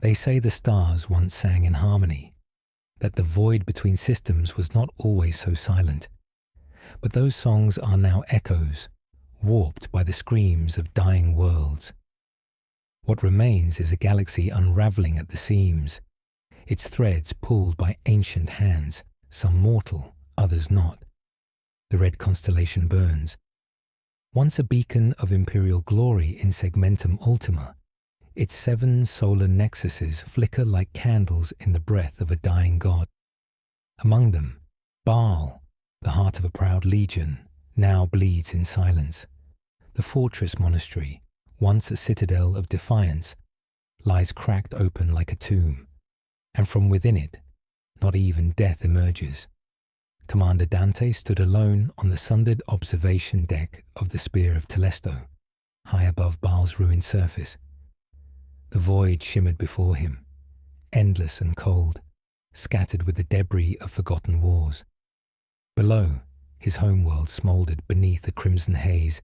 They say the stars once sang in harmony, that the void between systems was not always so silent. But those songs are now echoes, warped by the screams of dying worlds. What remains is a galaxy unraveling at the seams, its threads pulled by ancient hands, some mortal, others not. The red constellation burns. Once a beacon of imperial glory in segmentum ultima, its 7 solar nexuses flicker like candles in the breath of a dying god. Among them, Baal, the heart of a proud legion, now bleeds in silence. The fortress monastery, once a citadel of defiance, lies cracked open like a tomb, and from within it, not even death emerges. Commander Dante stood alone on the sundered observation deck of the Spear of Telesto, high above Baal's ruined surface. The void shimmered before him, endless and cold, scattered with the debris of forgotten wars. Below, his homeworld smouldered beneath a crimson haze,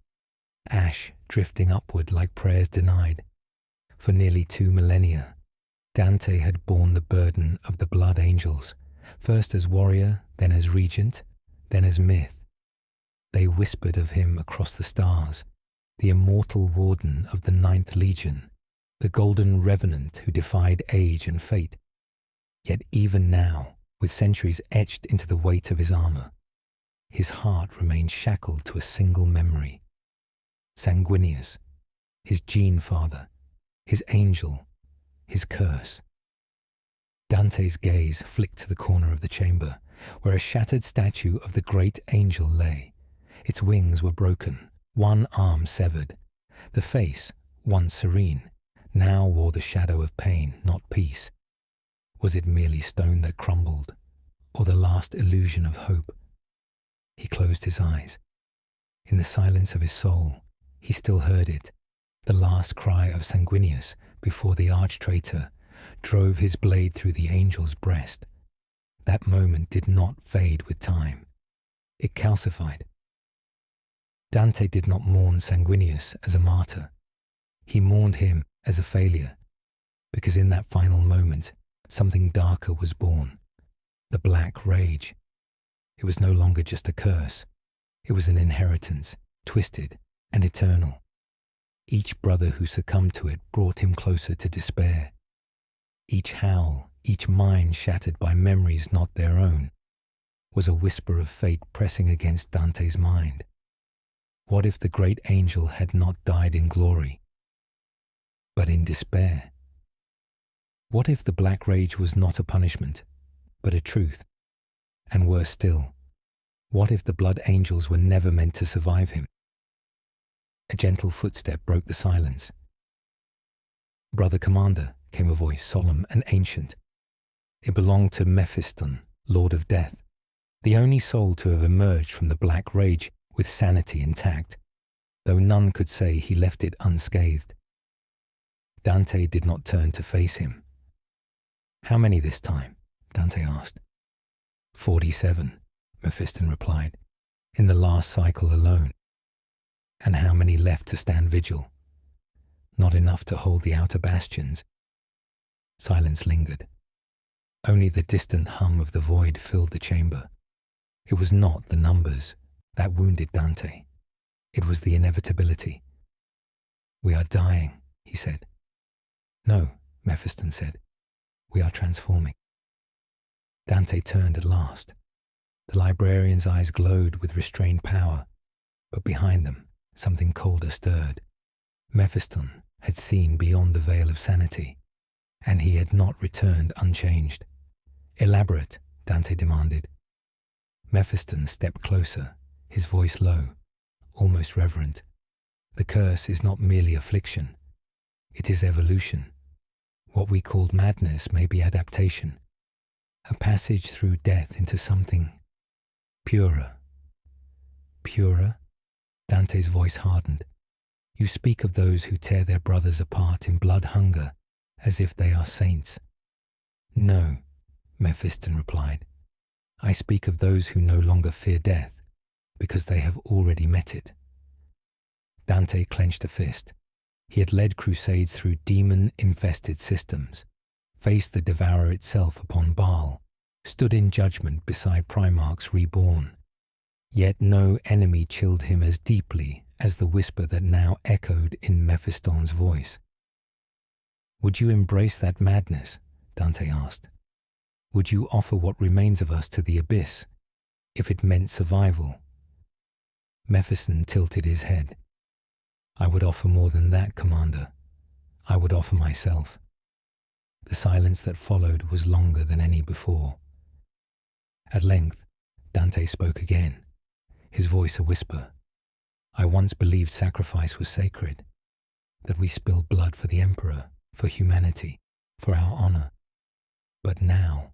ash drifting upward like prayers denied. For nearly 2 millennia, Dante had borne the burden of the blood angels, first as warrior, then as regent, then as myth. They whispered of him across the stars, the immortal warden of the 9th Legion, the golden revenant who defied age and fate. Yet even now, with centuries etched into the weight of his armor, his heart remained shackled to a single memory. Sanguinius, his gene father, his angel, his curse. Dante's gaze flicked to the corner of the chamber, where a shattered statue of the great angel lay. Its wings were broken, one arm severed. The face, once serene, now wore the shadow of pain, not peace. Was it merely stone that crumbled, or the last illusion of hope? He closed his eyes. In the silence of his soul, he still heard it, the last cry of Sanguinius before the arch-traitor drove his blade through the angel's breast. That moment did not fade with time. It calcified. Dante did not mourn Sanguinius as a martyr. He mourned him as a failure, because in that final moment, something darker was born. The Black Rage. It was no longer just a curse. It was an inheritance, twisted and eternal. Each brother who succumbed to it brought him closer to despair. Each howl, each mind shattered by memories not their own, was a whisper of fate pressing against Dante's mind. What if the great angel had not died in glory, but in despair? What if the Black Rage was not a punishment, but a truth? And worse still, what if the blood angels were never meant to survive him? A gentle footstep broke the silence. "Brother Commander," came a voice solemn and ancient. It belonged to Mephiston, Lord of Death, the only soul to have emerged from the Black Rage with sanity intact, though none could say he left it unscathed. Dante did not turn to face him. "How many this time?" Dante asked. 47, Mephiston replied, "in the last cycle alone. And how many left to stand vigil? Not enough to hold the outer bastions." Silence lingered. Only the distant hum of the void filled the chamber. It was not the numbers that wounded Dante. It was the inevitability. "We are dying," he said. "No," Mephiston said. "We are transforming." Dante turned at last. The librarian's eyes glowed with restrained power, but behind them, something colder stirred. Mephiston had seen beyond the veil of sanity, and he had not returned unchanged. "Elaborate," Dante demanded. Mephiston stepped closer, his voice low, almost reverent. "The curse is not merely affliction. It is evolution. What we called madness may be adaptation, a passage through death into something purer." "Purer?" Dante's voice hardened. "You speak of those who tear their brothers apart in blood hunger, as if they are saints." "No," Mephiston replied. "I speak of those who no longer fear death, because they have already met it." Dante clenched a fist. He had led crusades through demon-infested systems, faced the devourer itself upon Baal, stood in judgment beside Primarchs reborn. Yet no enemy chilled him as deeply as the whisper that now echoed in Mephistopheles' voice. "Would you embrace that madness?" Dante asked. "Would you offer what remains of us to the abyss, if it meant survival?" Mephistopheles tilted his head. "I would offer more than that, Commander. I would offer myself." The silence that followed was longer than any before. At length, Dante spoke again, his voice a whisper. "I once believed sacrifice was sacred, that we spilled blood for the Emperor, for humanity, for our honor. But now,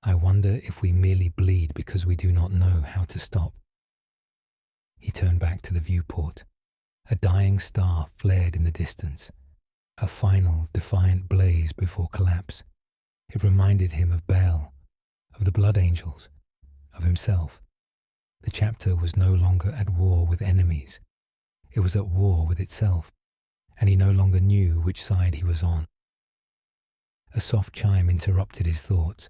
I wonder if we merely bleed because we do not know how to stop." He turned back to the viewport. A dying star flared in the distance, a final, defiant blaze before collapse. It reminded him of Baal, of the blood angels, of himself. The chapter was no longer at war with enemies. It was at war with itself, and he no longer knew which side he was on. A soft chime interrupted his thoughts,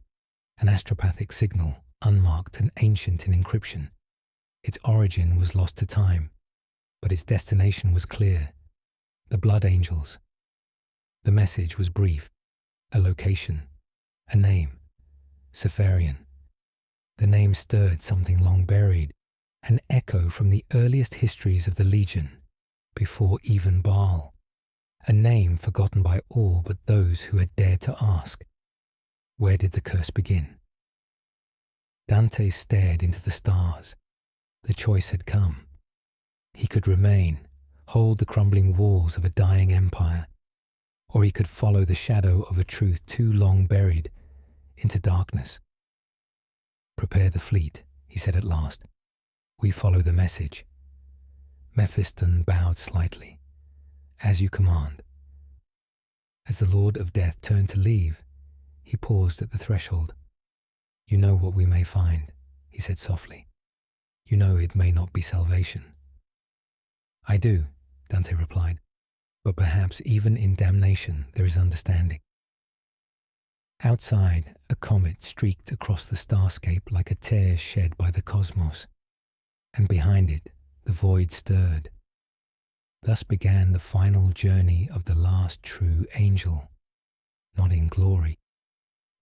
an astropathic signal, unmarked and ancient in encryption. Its origin was lost to time, but its destination was clear. The blood angels. The message was brief, a location, a name, Seferian. The name stirred something long buried, an echo from the earliest histories of the Legion, before even Baal, a name forgotten by all but those who had dared to ask. Where did the curse begin? Dante stared into the stars. The choice had come. He could remain, hold the crumbling walls of a dying empire, or he could follow the shadow of a truth too long buried into darkness. "Prepare the fleet," he said at last. "We follow the message." Mephistopheles bowed slightly. "As you command." As the Lord of Death turned to leave, he paused at the threshold. "You know what we may find," he said softly. "You know it may not be salvation." "I do," Dante replied, "but perhaps even in damnation there is understanding." Outside, a comet streaked across the starscape like a tear shed by the cosmos, and behind it, the void stirred. Thus began the final journey of the last true angel, not in glory,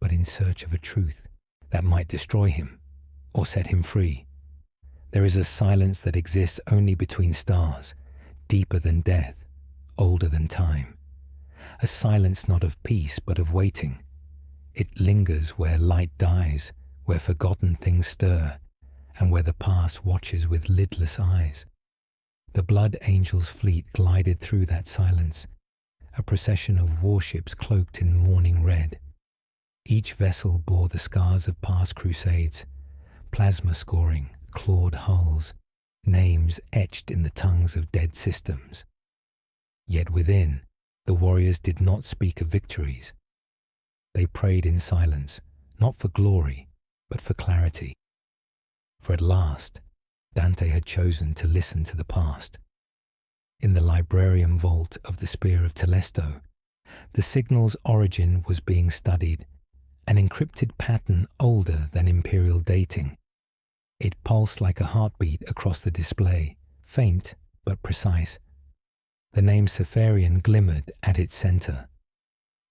but in search of a truth that might destroy him or set him free. There is a silence that exists only between stars, deeper than death, older than time. A silence not of peace but of waiting. It lingers where light dies, where forgotten things stir, and where the past watches with lidless eyes. The blood angel's fleet glided through that silence, a procession of warships cloaked in mourning red. Each vessel bore the scars of past crusades, plasma scoring, clawed hulls, names etched in the tongues of dead systems. Yet within, the warriors did not speak of victories. They prayed in silence, not for glory, but for clarity. For at last, Dante had chosen to listen to the past. In the Librarium vault of the Spear of Telesto, the signal's origin was being studied, an encrypted pattern older than imperial dating. It pulsed like a heartbeat across the display, faint but precise. The name Seferian glimmered at its center.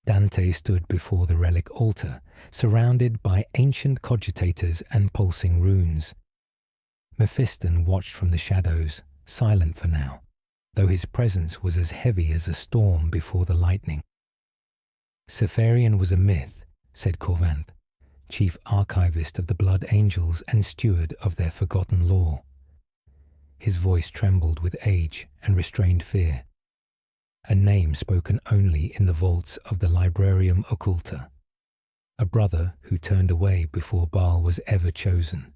Dante stood before the relic altar, surrounded by ancient cogitators and pulsing runes. Mephistopheles watched from the shadows, silent for now, though his presence was as heavy as a storm before the lightning. Seferian was a myth, said Corvanth, chief archivist of the Blood Angels and steward of their forgotten lore. His voice trembled with age and restrained fear. A name spoken only in the vaults of the Librarium Occulta. A brother who turned away before Baal was ever chosen.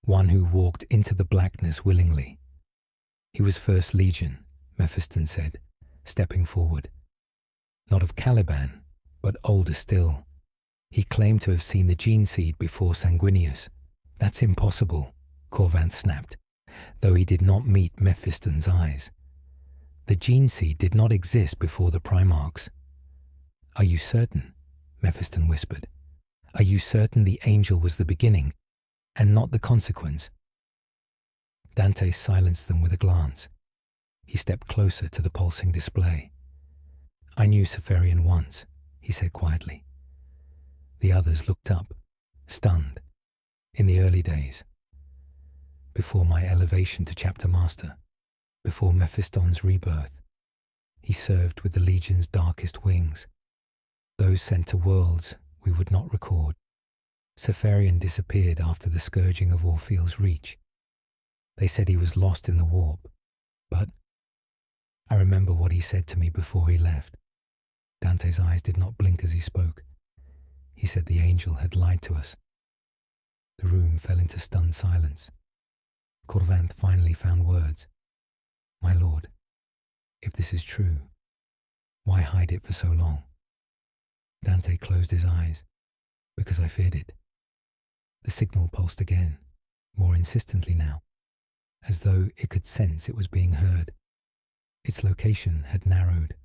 One who walked into the blackness willingly. He was First Legion, Mephistopheles said, stepping forward. Not of Caliban, but older still. He claimed to have seen the gene seed before Sanguinius. That's impossible, Corvanth snapped, though he did not meet Mephistopheles' eyes. The gene seed did not exist before the Primarchs. "Are you certain?" Mephiston whispered. "Are you certain the angel was the beginning, and not the consequence?" Dante silenced them with a glance. He stepped closer to the pulsing display. "I knew Cepharion once," he said quietly. The others looked up, stunned. "In the early days, before my elevation to chapter master, before Mephiston's rebirth, he served with the Legion's darkest wings, those sent to worlds we would not record. Cepharion disappeared after the scourging of Orpheus' reach. They said he was lost in the warp, but I remember what he said to me before he left." Dante's eyes did not blink as he spoke. He said the angel had lied to us. The room fell into stunned silence. Corvanth finally found words. "My lord, if this is true, why hide it for so long?" Dante closed his eyes. "Because I feared it." The signal pulsed again, more insistently now, as though it could sense it was being heard. Its location had narrowed,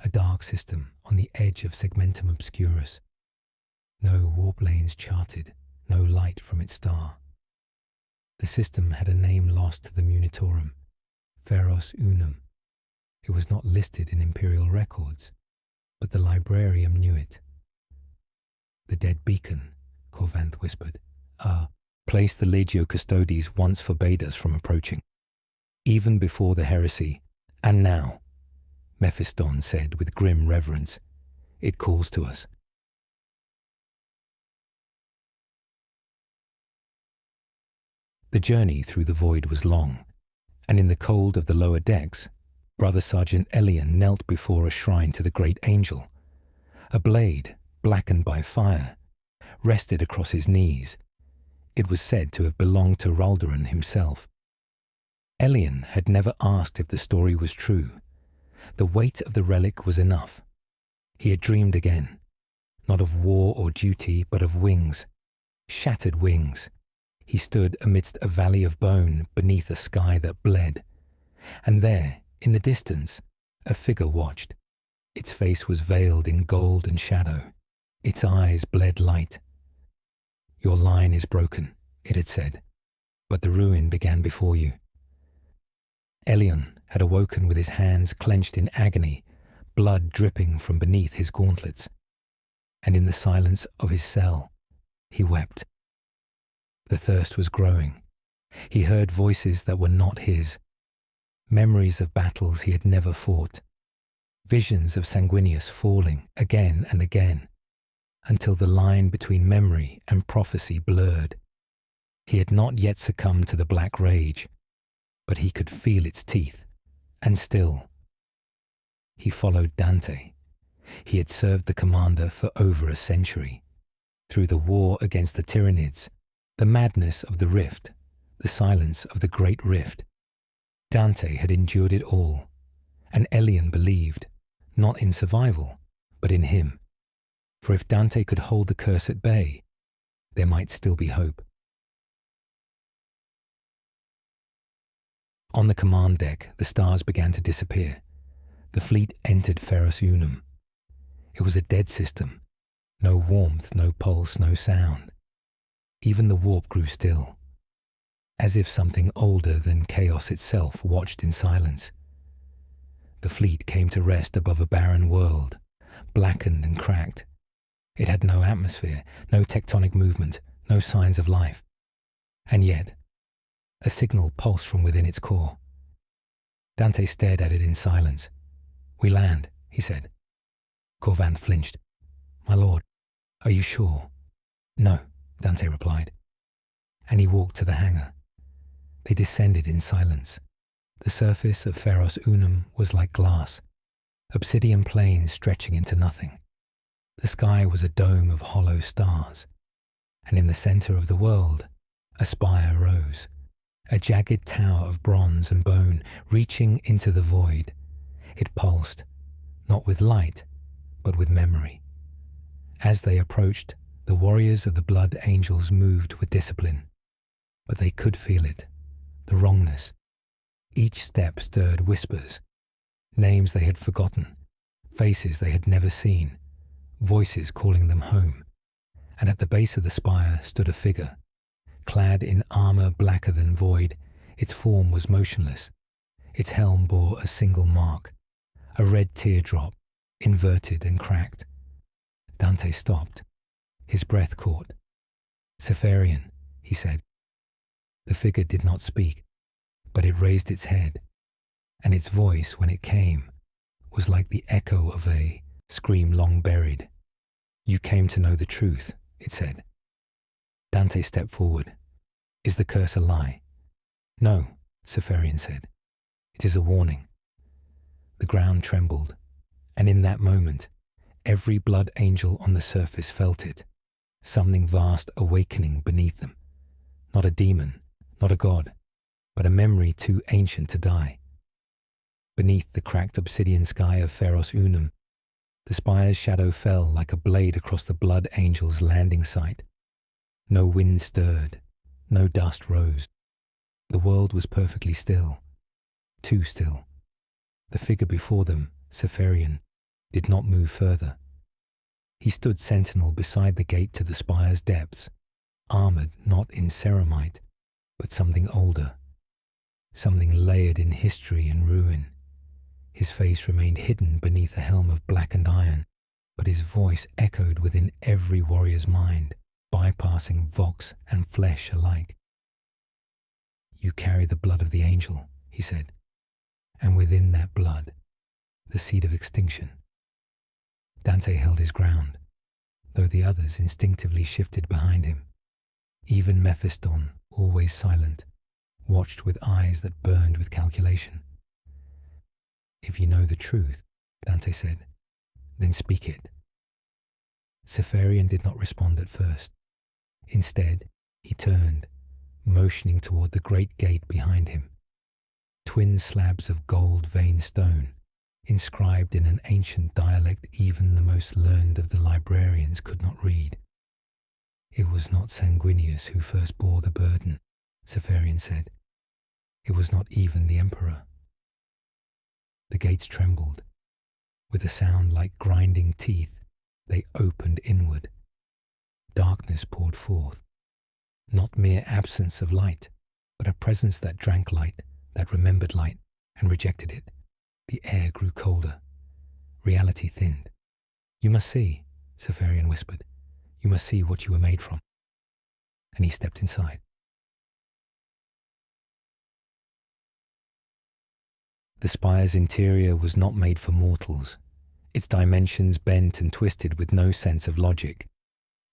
a dark system on the edge of Segmentum Obscurus. No warp lanes charted, no light from its star. The system had a name lost to the Munitorum, Feros Unum. It was not listed in imperial records, but the Librarium knew it. "The dead beacon," Corvanth whispered. "A place the Legio Custodes once forbade us from approaching, even before the heresy, and now," Mephiston said with grim reverence, "it calls to us." The journey through the void was long, and in the cold of the lower decks, Brother Sergeant Elian knelt before a shrine to the great angel. A blade, blackened by fire, rested across his knees. It was said to have belonged to Raldoran himself. Elian had never asked if the story was true. The weight of the relic was enough. He had dreamed again, not of war or duty, but of wings, shattered wings. He stood amidst a valley of bone beneath a sky that bled. And there, in the distance, a figure watched. Its face was veiled in gold and shadow. Its eyes bled light. "Your line is broken," it had said, "but the ruin began before you." Elion had awoken with his hands clenched in agony, blood dripping from beneath his gauntlets. And in the silence of his cell, he wept. The thirst was growing. He heard voices that were not his, memories of battles he had never fought, visions of Sanguinius falling again and again, until the line between memory and prophecy blurred. He had not yet succumbed to the black rage, but he could feel its teeth, and still. He followed Dante. He had served the commander for over a century. Through the war against the Tyranids, the madness of the rift, the silence of the great rift, Dante had endured it all, and Elian believed, not in survival, but in him. For if Dante could hold the curse at bay, there might still be hope. On the command deck, the stars began to disappear. The fleet entered Feros Unum. It was a dead system. No warmth, no pulse, no sound. Even the warp grew still, as if something older than chaos itself watched in silence. The fleet came to rest above a barren world, blackened and cracked. It had no atmosphere, no tectonic movement, no signs of life. And yet, a signal pulsed from within its core. Dante stared at it in silence. "We land," he said. Corvanth flinched. "My lord, are you sure?" "No," Dante replied. And he walked to the hangar. They descended in silence. The surface of Feros Unum was like glass, obsidian plains stretching into nothing. The sky was a dome of hollow stars, and in the center of the world, a spire rose, a jagged tower of bronze and bone reaching into the void. It pulsed, not with light, but with memory. As they approached, the warriors of the Blood Angels moved with discipline, but they could feel it, the wrongness. Each step stirred whispers, names they had forgotten, faces they had never seen, voices calling them home, and at the base of the spire stood a figure, clad in armor blacker than void. Its form was motionless. Its helm bore a single mark, a red teardrop, inverted and cracked. Dante stopped. His breath caught. "Seferian," he said. The figure did not speak, but it raised its head, and its voice, when it came, was like the echo of a scream long buried. "You came to know the truth," it said. Dante stepped forward. "Is the curse a lie?" "No," Seferian said. "It is a warning." The ground trembled, and in that moment, every blood angel on the surface felt it, something vast awakening beneath them. Not a demon, not a god, but a memory too ancient to die. Beneath the cracked obsidian sky of Pharos Unum, the spire's shadow fell like a blade across the blood angel's landing site. No wind stirred, no dust rose. The world was perfectly still, too still. The figure before them, Seferian, did not move further. He stood sentinel beside the gate to the spire's depths, armored not in ceramite, but something older, something layered in history and ruin. His face remained hidden beneath a helm of blackened iron, but his voice echoed within every warrior's mind, bypassing vox and flesh alike. "You carry the blood of the angel," he said, "and within that blood, the seed of extinction." Dante held his ground, though the others instinctively shifted behind him. Even Mephiston, always silent, watched with eyes that burned with calculation. "If you know the truth," Dante said, "then speak it." Seferian did not respond at first. Instead, he turned, motioning toward the great gate behind him. Twin slabs of gold-veined stone, inscribed in an ancient dialect even the most learned of the librarians could not read. "It was not Sanguinius who first bore the burden," Seferian said. "It was not even the emperor." The gates trembled. With a sound like grinding teeth, they opened inward. Darkness poured forth. Not mere absence of light, but a presence that drank light, that remembered light, and rejected it. The air grew colder. Reality thinned. "You must see," Seferian whispered. "You must see what you were made from." And he stepped inside. The spire's interior was not made for mortals, its dimensions bent and twisted with no sense of logic.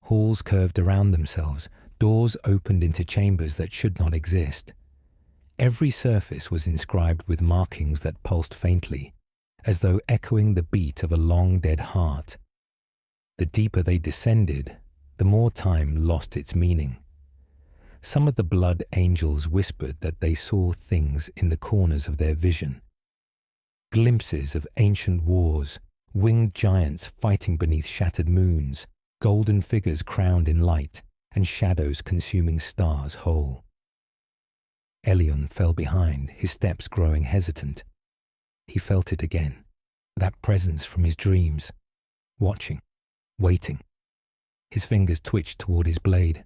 Halls curved around themselves, doors opened into chambers that should not exist. Every surface was inscribed with markings that pulsed faintly, as though echoing the beat of a long-dead heart. The deeper they descended, the more time lost its meaning. Some of the blood angels whispered that they saw things in the corners of their vision. Glimpses of ancient wars, winged giants fighting beneath shattered moons, golden figures crowned in light, and shadows consuming stars whole. Elion fell behind, his steps growing hesitant. He felt it again, that presence from his dreams, watching, waiting. His fingers twitched toward his blade.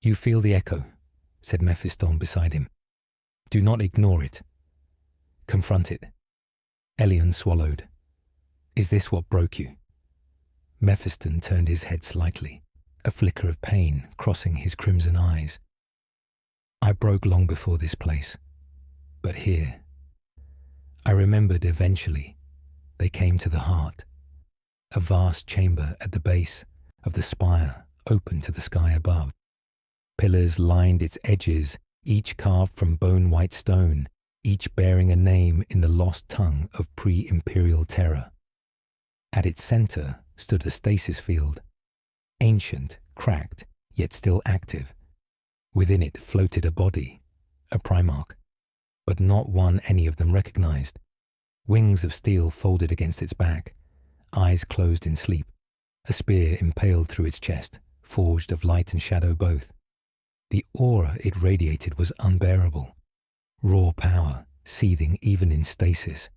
"You feel the echo," said Mephiston beside him. "Do not ignore it. Confront it." Elion swallowed. "Is this what broke you?" Mephiston turned his head slightly, a flicker of pain crossing his crimson eyes. "I broke long before this place, but here. I remembered eventually. They came to the heart, a vast chamber at the base of the spire open to the sky above. Pillars lined its edges, each carved from bone-white stone, each bearing a name in the lost tongue of pre-imperial terror. At its center stood a stasis field, ancient, cracked, yet still active. Within it floated a body, a Primarch, but not one any of them recognized. Wings of steel folded against its back, eyes closed in sleep, a spear impaled through its chest, forged of light and shadow both. The aura it radiated was unbearable, raw power, seething even in stasis.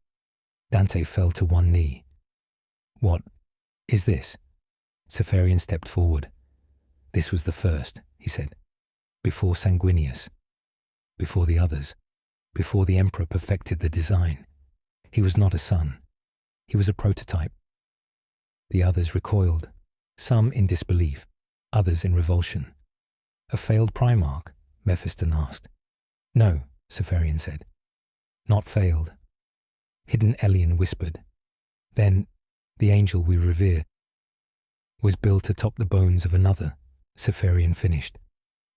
Dante fell to one knee. "What Is this? Seferian stepped forward. This was the first, he said. Before Sanguinius. Before the others. Before the Emperor perfected the design. He was not a son. He was a prototype. The others recoiled, some in disbelief, others in revulsion. A failed Primarch? Mephiston asked. No, Seferian said. Not failed. Hidden Elian whispered. Then, the angel we revere was built atop the bones of another, Seferian finished.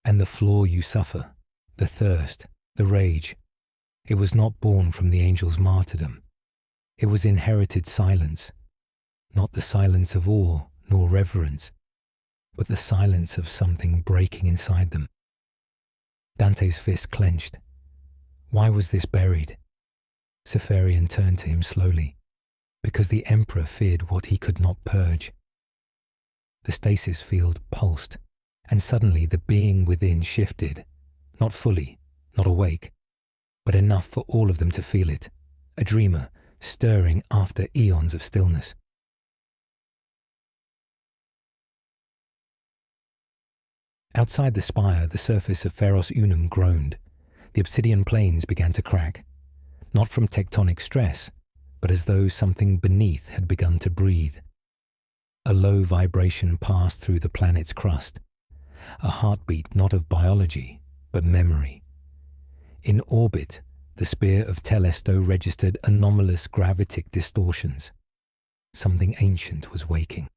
And the flaw you suffer, the thirst, the rage, it was not born from the angel's martyrdom. It was inherited silence, not the silence of awe nor reverence, but the silence of something breaking inside them. Dante's fist clenched. Why was this buried? Seferian turned to him slowly, because the Emperor feared what he could not purge. The stasis field pulsed, and suddenly the being within shifted, not fully, not awake, but enough for all of them to feel it, a dreamer stirring after eons of stillness. Outside the spire, the surface of Pharos Unum groaned. The obsidian plains began to crack, not from tectonic stress, but as though something beneath had begun to breathe. A low vibration passed through the planet's crust, a heartbeat not of biology, but memory. In orbit, the spear of Telesto registered anomalous gravitic distortions. Something ancient was waking.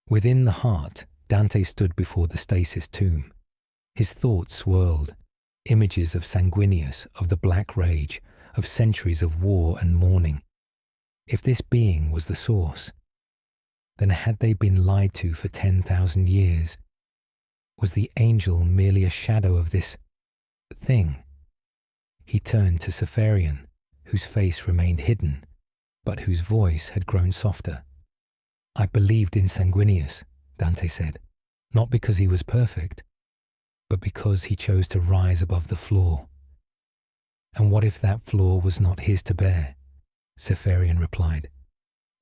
Within the heart, Dante stood before the stasis tomb. His thoughts swirled, images of Sanguinius, of the Black Rage, of centuries of war and mourning. If this being was the source, then had they been lied to for 10,000 years? Was the angel merely a shadow of this thing? He turned to Seferian, whose face remained hidden, but whose voice had grown softer. I believed in Sanguinius, Dante said, not because he was perfect, but because he chose to rise above the flaw. And what if that flaw was not his to bear? Seferian replied.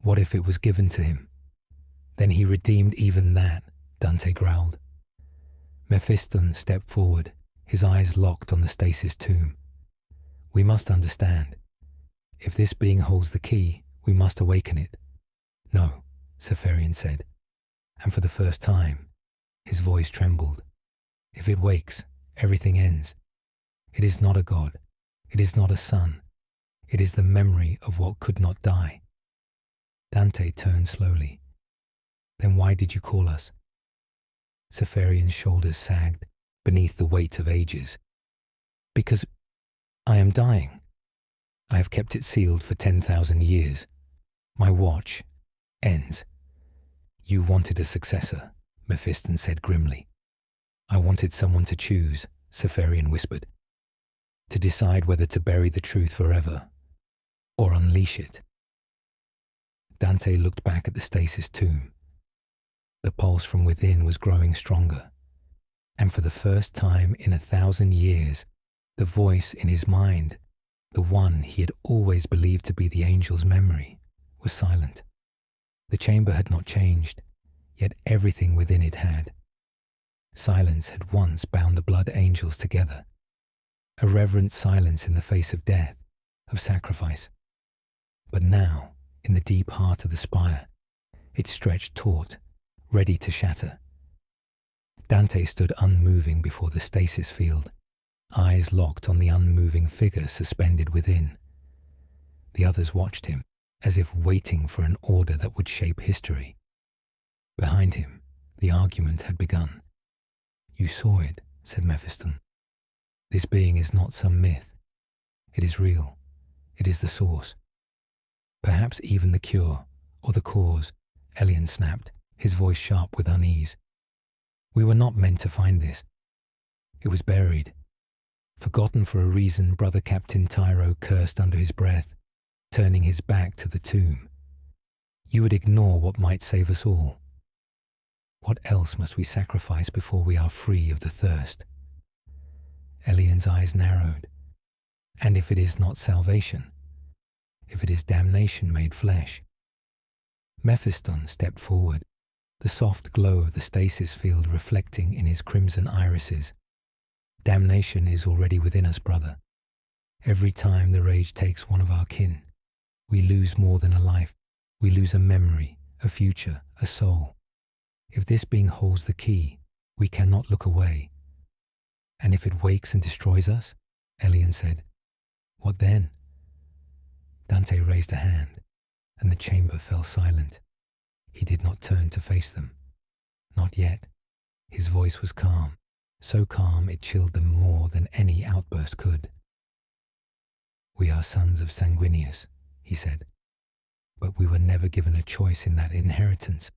What if it was given to him? Then he redeemed even that, Dante growled. Mephiston stepped forward, his eyes locked on the stasis tomb. We must understand. If this being holds the key, we must awaken it. No, Seferian said, and for the first time, his voice trembled. If it wakes, everything ends. It is not a god. It is not a son. It is the memory of what could not die. Dante turned slowly. Then why did you call us? Seferian's shoulders sagged beneath the weight of ages. Because I am dying. I have kept it sealed for 10,000 years. My watch ends. You wanted a successor, Mephiston said grimly. I wanted someone to choose, Seferian whispered. To decide whether to bury the truth forever, or unleash it. Dante looked back at the stasis tomb. The pulse from within was growing stronger, and for the first time in 1,000 years, the voice in his mind, the one he had always believed to be the angel's memory, was silent. The chamber had not changed, yet everything within it had. Silence had once bound the blood angels together, a reverent silence in the face of death, of sacrifice. But now, in the deep heart of the spire, it stretched taut, ready to shatter. Dante stood unmoving before the stasis field, eyes locked on the unmoving figure suspended within. The others watched him, as if waiting for an order that would shape history. Behind him, the argument had begun. You saw it, said Mephiston. This being is not some myth. It is real. It is the source. Perhaps even the cure, or the cause, Elian snapped, his voice sharp with unease. We were not meant to find this. It was buried. Forgotten for a reason, Brother Captain Tyro cursed under his breath, turning his back to the tomb. You would ignore what might save us all. What else must we sacrifice before we are free of the thirst? Elian's eyes narrowed. And if it is not salvation? if it is damnation made flesh. Mephiston stepped forward, the soft glow of the stasis field reflecting in his crimson irises. Damnation is already within us, brother. Every time the rage takes one of our kin, we lose more than a life. We lose a memory, a future, a soul. If this being holds the key, we cannot look away. And if it wakes and destroys us, Elian said, what then? Dante raised a hand, and the chamber fell silent. He did not turn to face them. Not yet. His voice was calm, so calm it chilled them more than any outburst could. We are sons of Sanguinius, he said, but we were never given a choice in that inheritance.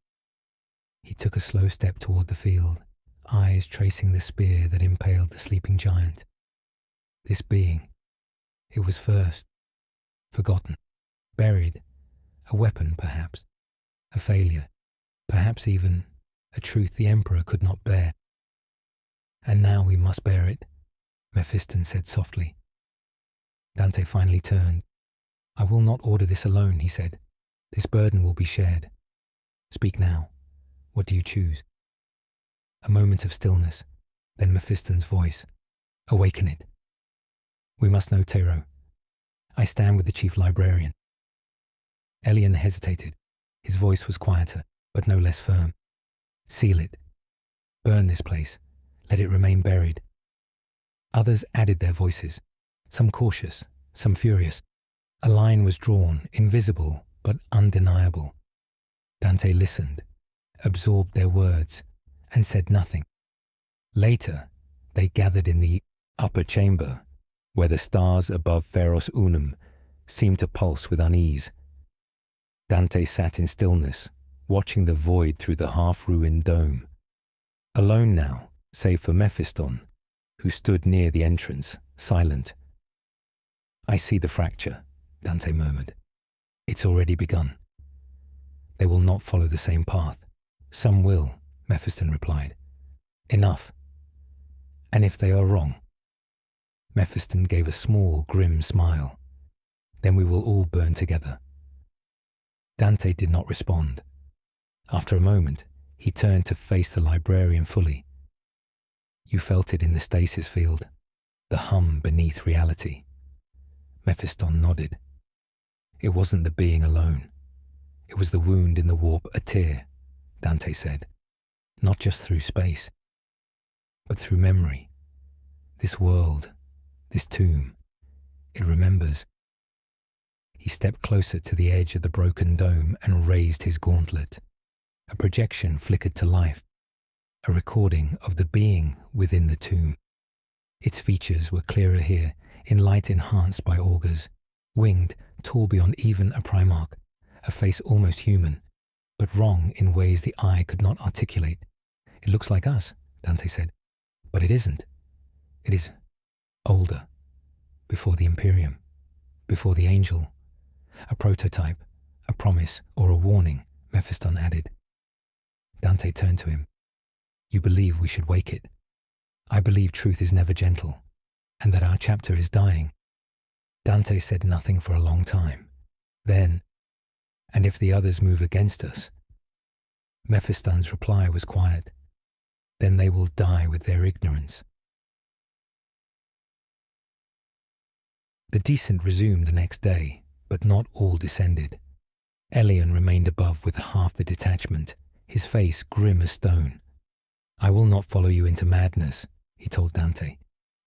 He took a slow step toward the field, eyes tracing the spear that impaled the sleeping giant. This being, it was first, forgotten, buried, a weapon perhaps, a failure, perhaps even a truth the Emperor could not bear. And now we must bear it, Mephiston said softly. Dante finally turned. I will not order this alone, he said. This burden will be shared. Speak now. What do you choose? A moment of stillness, then Mephiston's voice. Awaken it. We must know, Tero. I stand with the chief librarian. Elian hesitated. His voice was quieter, but no less firm. Seal it. Burn this place. Let it remain buried. Others added their voices, some cautious, some furious. A line was drawn, invisible but undeniable. Dante listened, absorbed their words, and said nothing. Later, they gathered in the upper chamber, where the stars above Pharos Unum seemed to pulse with unease. Dante sat in stillness, watching the void through the half-ruined dome. Alone now, save for Mephiston, who stood near the entrance, silent. I see the fracture, Dante murmured. It's already begun. They will not follow the same path. Some will, Mephiston replied. Enough. And if they are wrong? Mephiston gave a small, grim smile. Then we will all burn together. Dante did not respond. After a moment, he turned to face the librarian fully. You felt it in the stasis field, the hum beneath reality. Mephiston nodded. It wasn't the being alone. It was the wound in the warp a tear, Dante said. Not just through space, but through memory. This world, this tomb, it remembers. He stepped closer to the edge of the broken dome and raised his gauntlet. A projection flickered to life, a recording of the being within the tomb. Its features were clearer here, in light enhanced by augurs, winged, tall beyond even a Primarch, a face almost human, but wrong in ways the eye could not articulate. It looks like us, Dante said, but it isn't. It is older, before the Imperium, before the Angel. A prototype, a promise, or a warning, Mephiston added. Dante turned to him. You believe we should wake it. I believe truth is never gentle, and that our chapter is dying. Dante said nothing for a long time. Then, and if the others move against us? Mephiston's reply was quiet. Then they will die with their ignorance. The descent resumed the next day, but not all descended. Elian remained above with half the detachment, his face grim as stone. I will not follow you into madness, he told Dante.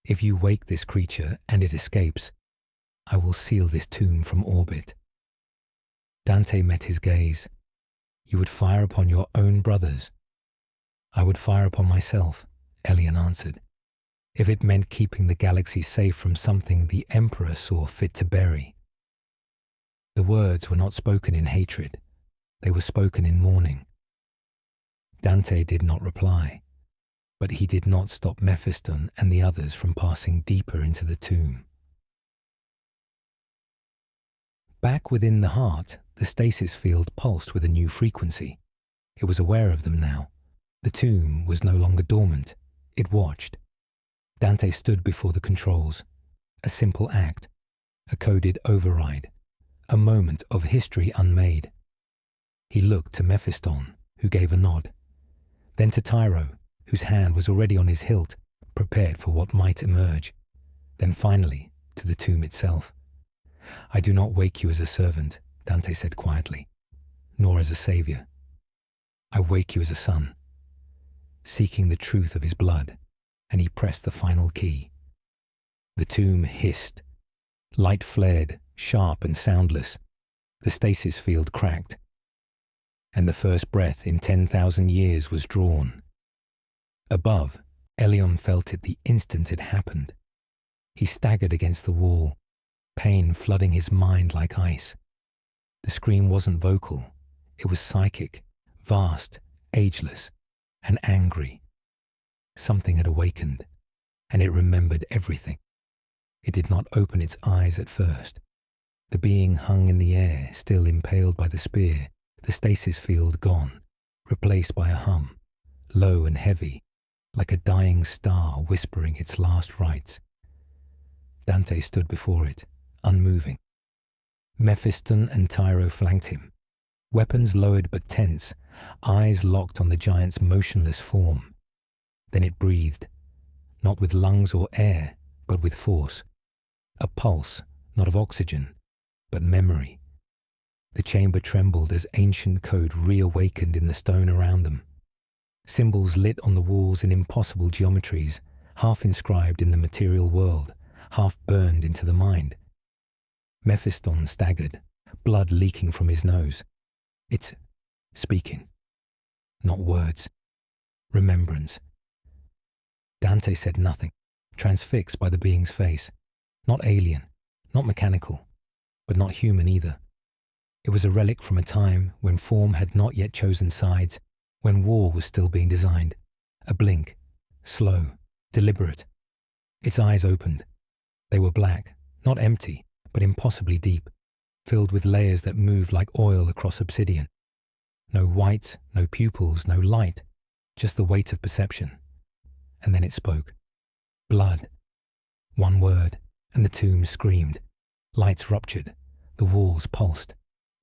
If you wake this creature and it escapes, I will seal this tomb from orbit. Dante met his gaze. You would fire upon your own brothers. I would fire upon myself, Elian answered, if it meant keeping the galaxy safe from something the Emperor saw fit to bury. The words were not spoken in hatred. They were spoken in mourning. Dante did not reply, but he did not stop Mephiston and the others from passing deeper into the tomb. Back within the heart, the stasis field pulsed with a new frequency. It was aware of them now. The tomb was no longer dormant. It watched. Dante stood before the controls. A simple act, a coded override, a moment of history unmade. He looked to Mephiston, who gave a nod, then to Tyro, whose hand was already on his hilt, prepared for what might emerge, then finally to the tomb itself. "I do not wake you as a servant," Dante said quietly, "nor as a savior. I wake you as a son, seeking the truth of his blood," and he pressed the final key. The tomb hissed. Light flared, sharp and soundless. The stasis field cracked, and the first breath in 10,000 years was drawn. Above, Elion felt it the instant it happened. He staggered against the wall, pain flooding his mind like ice. The scream wasn't vocal. It was psychic, vast, ageless, and angry. Something had awakened, and it remembered everything. It did not open its eyes at first. The being hung in the air, still impaled by the spear, the stasis field gone, replaced by a hum, low and heavy, like a dying star whispering its last rites. Dante stood before it, unmoving. Mephiston and Tyro flanked him, weapons lowered but tense, eyes locked on the giant's motionless form. Then it breathed, not with lungs or air, but with force. A pulse, not of oxygen, but memory. The chamber trembled as ancient code reawakened in the stone around them. Symbols lit on the walls in impossible geometries, half inscribed in the material world, half burned into the mind. Mephiston staggered, blood leaking from his nose. "It's speaking. Not words. Remembrance." Dante said nothing, transfixed by the being's face. Not alien, not mechanical, but not human either. It was a relic from a time when form had not yet chosen sides, when war was still being designed. A blink, slow, deliberate. Its eyes opened. They were black, not empty, but impossibly deep, filled with layers that moved like oil across obsidian. No white, no pupils, no light, just the weight of perception. And then it spoke. Blood. One word, and the tomb screamed. Lights ruptured. The walls pulsed.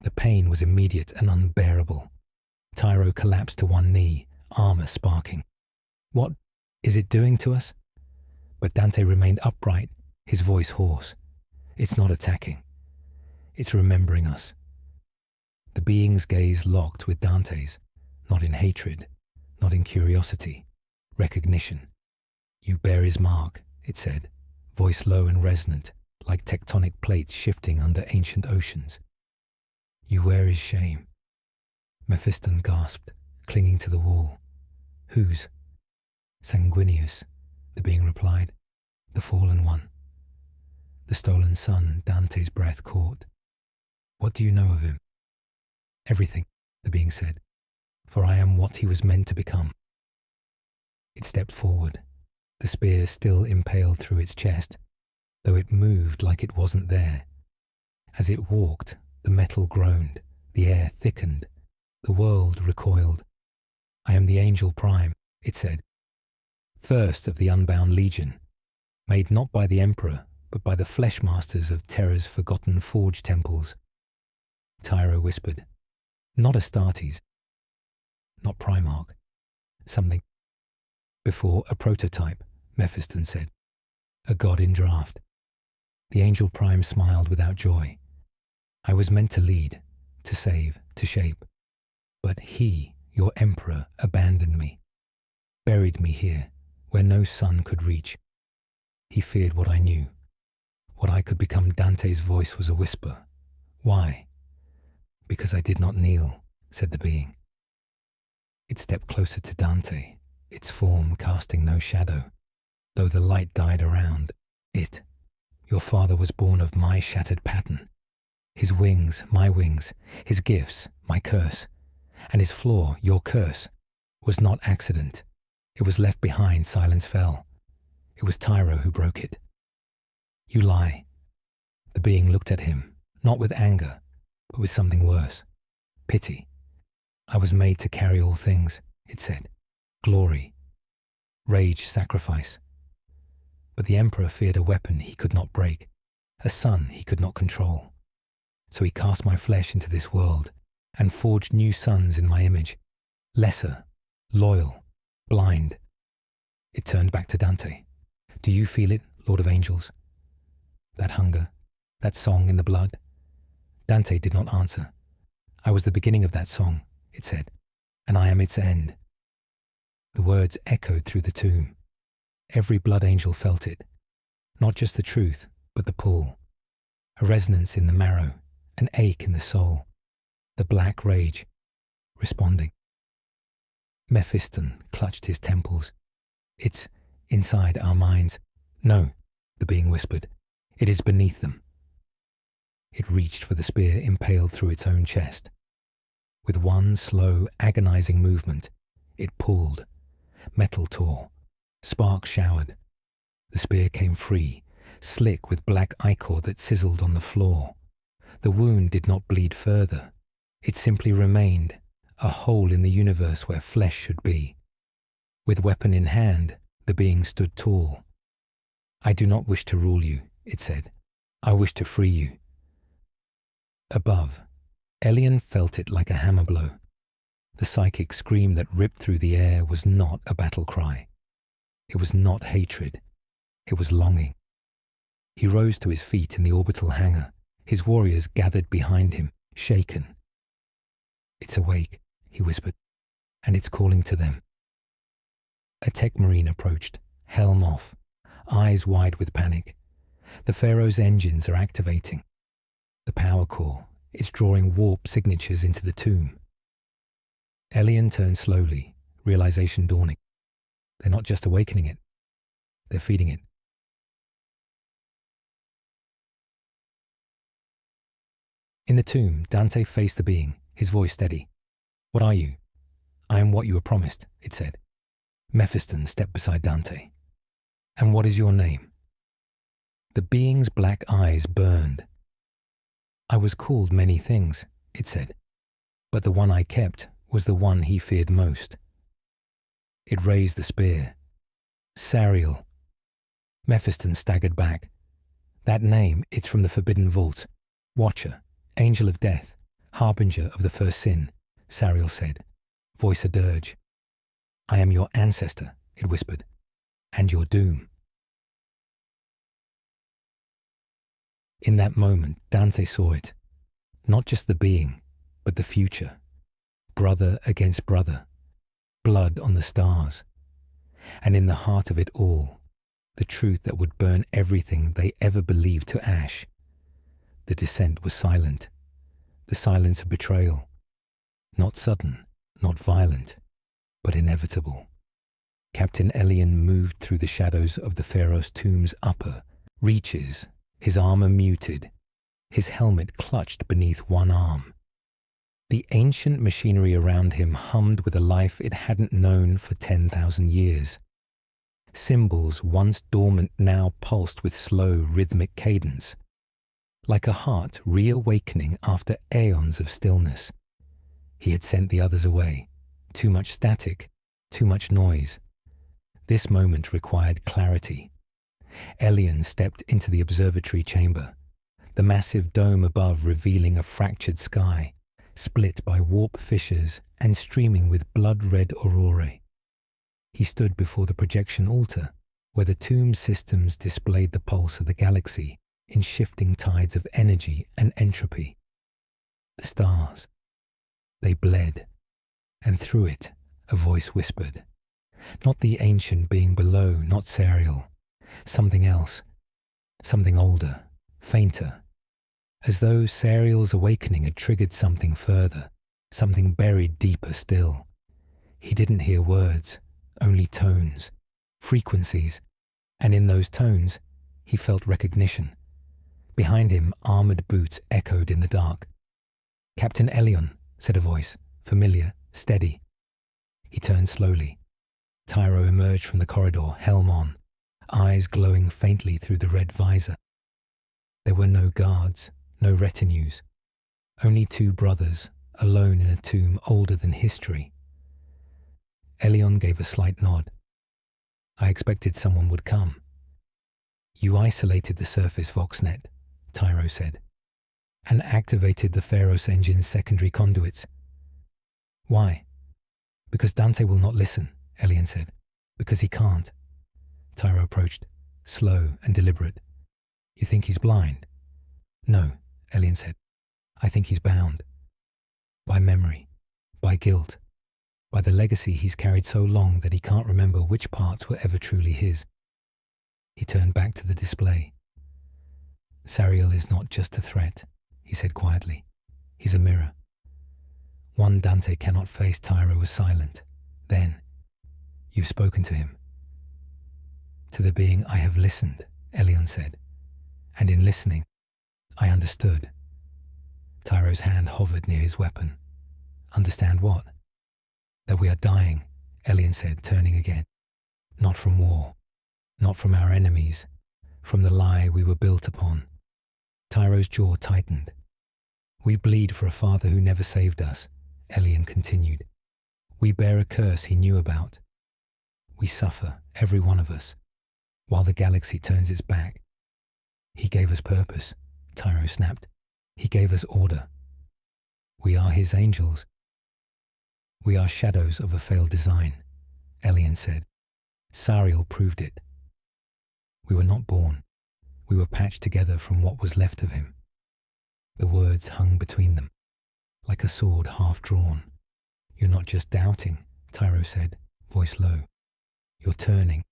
The pain was immediate and unbearable. Tyro collapsed to one knee, armor sparking. "What is it doing to us?" But Dante remained upright, his voice hoarse. "It's not attacking. It's remembering us." The being's gaze locked with Dante's, not in hatred, not in curiosity, recognition. "You bear his mark," it said, voice low and resonant, like tectonic plates shifting under ancient oceans. "You wear his shame." Mephiston gasped, clinging to the wall. "Whose?" "Sanguinius," the being replied. "The fallen one." "The stolen son," Dante's breath caught. "What do you know of him?" "Everything," the being said, "for I am what he was meant to become." It stepped forward, the spear still impaled through its chest, though it moved like it wasn't there. As it walked, the metal groaned, the air thickened, the world recoiled. "I am the Angel Prime," it said, "first of the unbound legion, made not by the Emperor, but by the flesh masters of Terra's forgotten forge temples." Tyro whispered, "Not Astartes, not Primarch, something." "Before a prototype," Mephiston said, "a god in draft." The Angel Prime smiled without joy. "I was meant to lead, to save, to shape. But he, your emperor, abandoned me, buried me here, where no sun could reach. He feared what I knew, what I could become." Dante's voice was a whisper. "Why?" "Because I did not kneel," said the being. It stepped closer to Dante, its form casting no shadow, though the light died around it. "Your father was born of my shattered pattern. His wings, my wings, his gifts, my curse, and his flaw, your curse, was not accident. It was left behind, silence fell. It was Tyro who broke it." "You lie." The being looked at him, not with anger, but with something worse, pity. "I was made to carry all things," it said. "Glory, rage, sacrifice." But the Emperor feared a weapon he could not break, a sun he could not control. So he cast my flesh into this world and forged new sons in my image, lesser, loyal, blind. It turned back to Dante. Do you feel it, Lord of Angels? That hunger, that song in the blood? Dante did not answer. I was the beginning of that song, it said, and I am its end. The words echoed through the tomb. Every blood angel felt it. Not just the truth, but the pull. A resonance in the marrow, an ache in the soul. The black rage, responding. Mephiston clutched his temples. It's inside our minds. No, the being whispered. It is beneath them. It reached for the spear impaled through its own chest. With one slow, agonizing movement, it pulled. Metal tore. Sparks showered. The spear came free, slick with black ichor that sizzled on the floor. The wound did not bleed further. It simply remained, a hole in the universe where flesh should be. With weapon in hand, the being stood tall. I do not wish to rule you, it said. I wish to free you. Above, Elion felt it like a hammer blow. The psychic scream that ripped through the air was not a battle cry. It was not hatred. It was longing. He rose to his feet in the orbital hangar, his warriors gathered behind him, shaken. It's awake, he whispered, and it's calling to them. A tech marine approached, helm off, eyes wide with panic. The Pharaoh's engines are activating. The power core is drawing warp signatures into the tomb. Elion turned slowly, realization dawning. They're not just awakening it, they're feeding it. In the tomb, Dante faced the being, his voice steady. What are you? I am what you were promised, it said. Mephiston stepped beside Dante. And what is your name? The being's black eyes burned. I was called many things, it said, but the one I kept was the one he feared most. It raised the spear. Sariel. Mephiston staggered back. That name, it's from the Forbidden Vault. Watcher, Angel of Death, Harbinger of the First Sin, Sariel said, voice a dirge. I am your ancestor, it whispered, and your doom. In that moment, Dante saw it. Not just the being, but the future. Brother against brother. Blood on the stars. And in the heart of it all, the truth that would burn everything they ever believed to ash. The descent was silent. The silence of betrayal. Not sudden, not violent, but inevitable. Captain Elion moved through the shadows of the Pharaoh's tomb's upper reaches, his armor muted, his helmet clutched beneath one arm. The ancient machinery around him hummed with a life it hadn't known for 10,000 years. Symbols once dormant now pulsed with slow, rhythmic cadence, like a heart reawakening after aeons of stillness. He had sent the others away. Too much static, too much noise. This moment required clarity. Elion stepped into the observatory chamber, the massive dome above revealing a fractured sky, split by warp fissures and streaming with blood-red aurorae. He stood before the projection altar, where the tomb systems displayed the pulse of the galaxy in shifting tides of energy and entropy. The stars, they bled, and through it a voice whispered. Not the ancient being below, not Sariel. Something else, something older, fainter, as though Sariel's awakening had triggered something further, something buried deeper still. He didn't hear words, only tones, frequencies, and in those tones he felt recognition. Behind him, armored boots echoed in the dark. Captain Elion, said a voice, familiar, steady. He turned slowly. Tyro emerged from the corridor, helm on, eyes glowing faintly through the red visor. There were no guards, no retinues, only two brothers, alone in a tomb older than history. Elion gave a slight nod. I expected someone would come. You isolated the surface Voxnet, Tyro said. and activated the Pharos engine's secondary conduits. Why? Because Dante will not listen, Elian said. Because he can't. Tyro approached, slow and deliberate. You think he's blind? No, Elian said. I think he's bound. By memory, by guilt, by the legacy he's carried so long that he can't remember which parts were ever truly his. He turned back to the display. Sariel is not just a threat, he said quietly. He's a mirror. One Dante cannot face. Tyro was silent. Then, you've spoken to him. To the being I have listened, Elion said. And in listening, I understood. Tyro's hand hovered near his weapon. Understand what? That we are dying, Elion said, turning again. Not from war, not from our enemies, from the lie we were built upon. Tyro's jaw tightened. We bleed for a father who never saved us, Elion continued. We bear a curse he knew about. We suffer, every one of us, while the galaxy turns its back. He gave us purpose, Tyro snapped. He gave us order. We are his angels. We are shadows of a failed design, Elion said. Sariel proved it. We were not born. We were patched together from what was left of him. The words hung between them, like a sword half drawn. You're not just doubting, Tyro said, voice low. You're turning.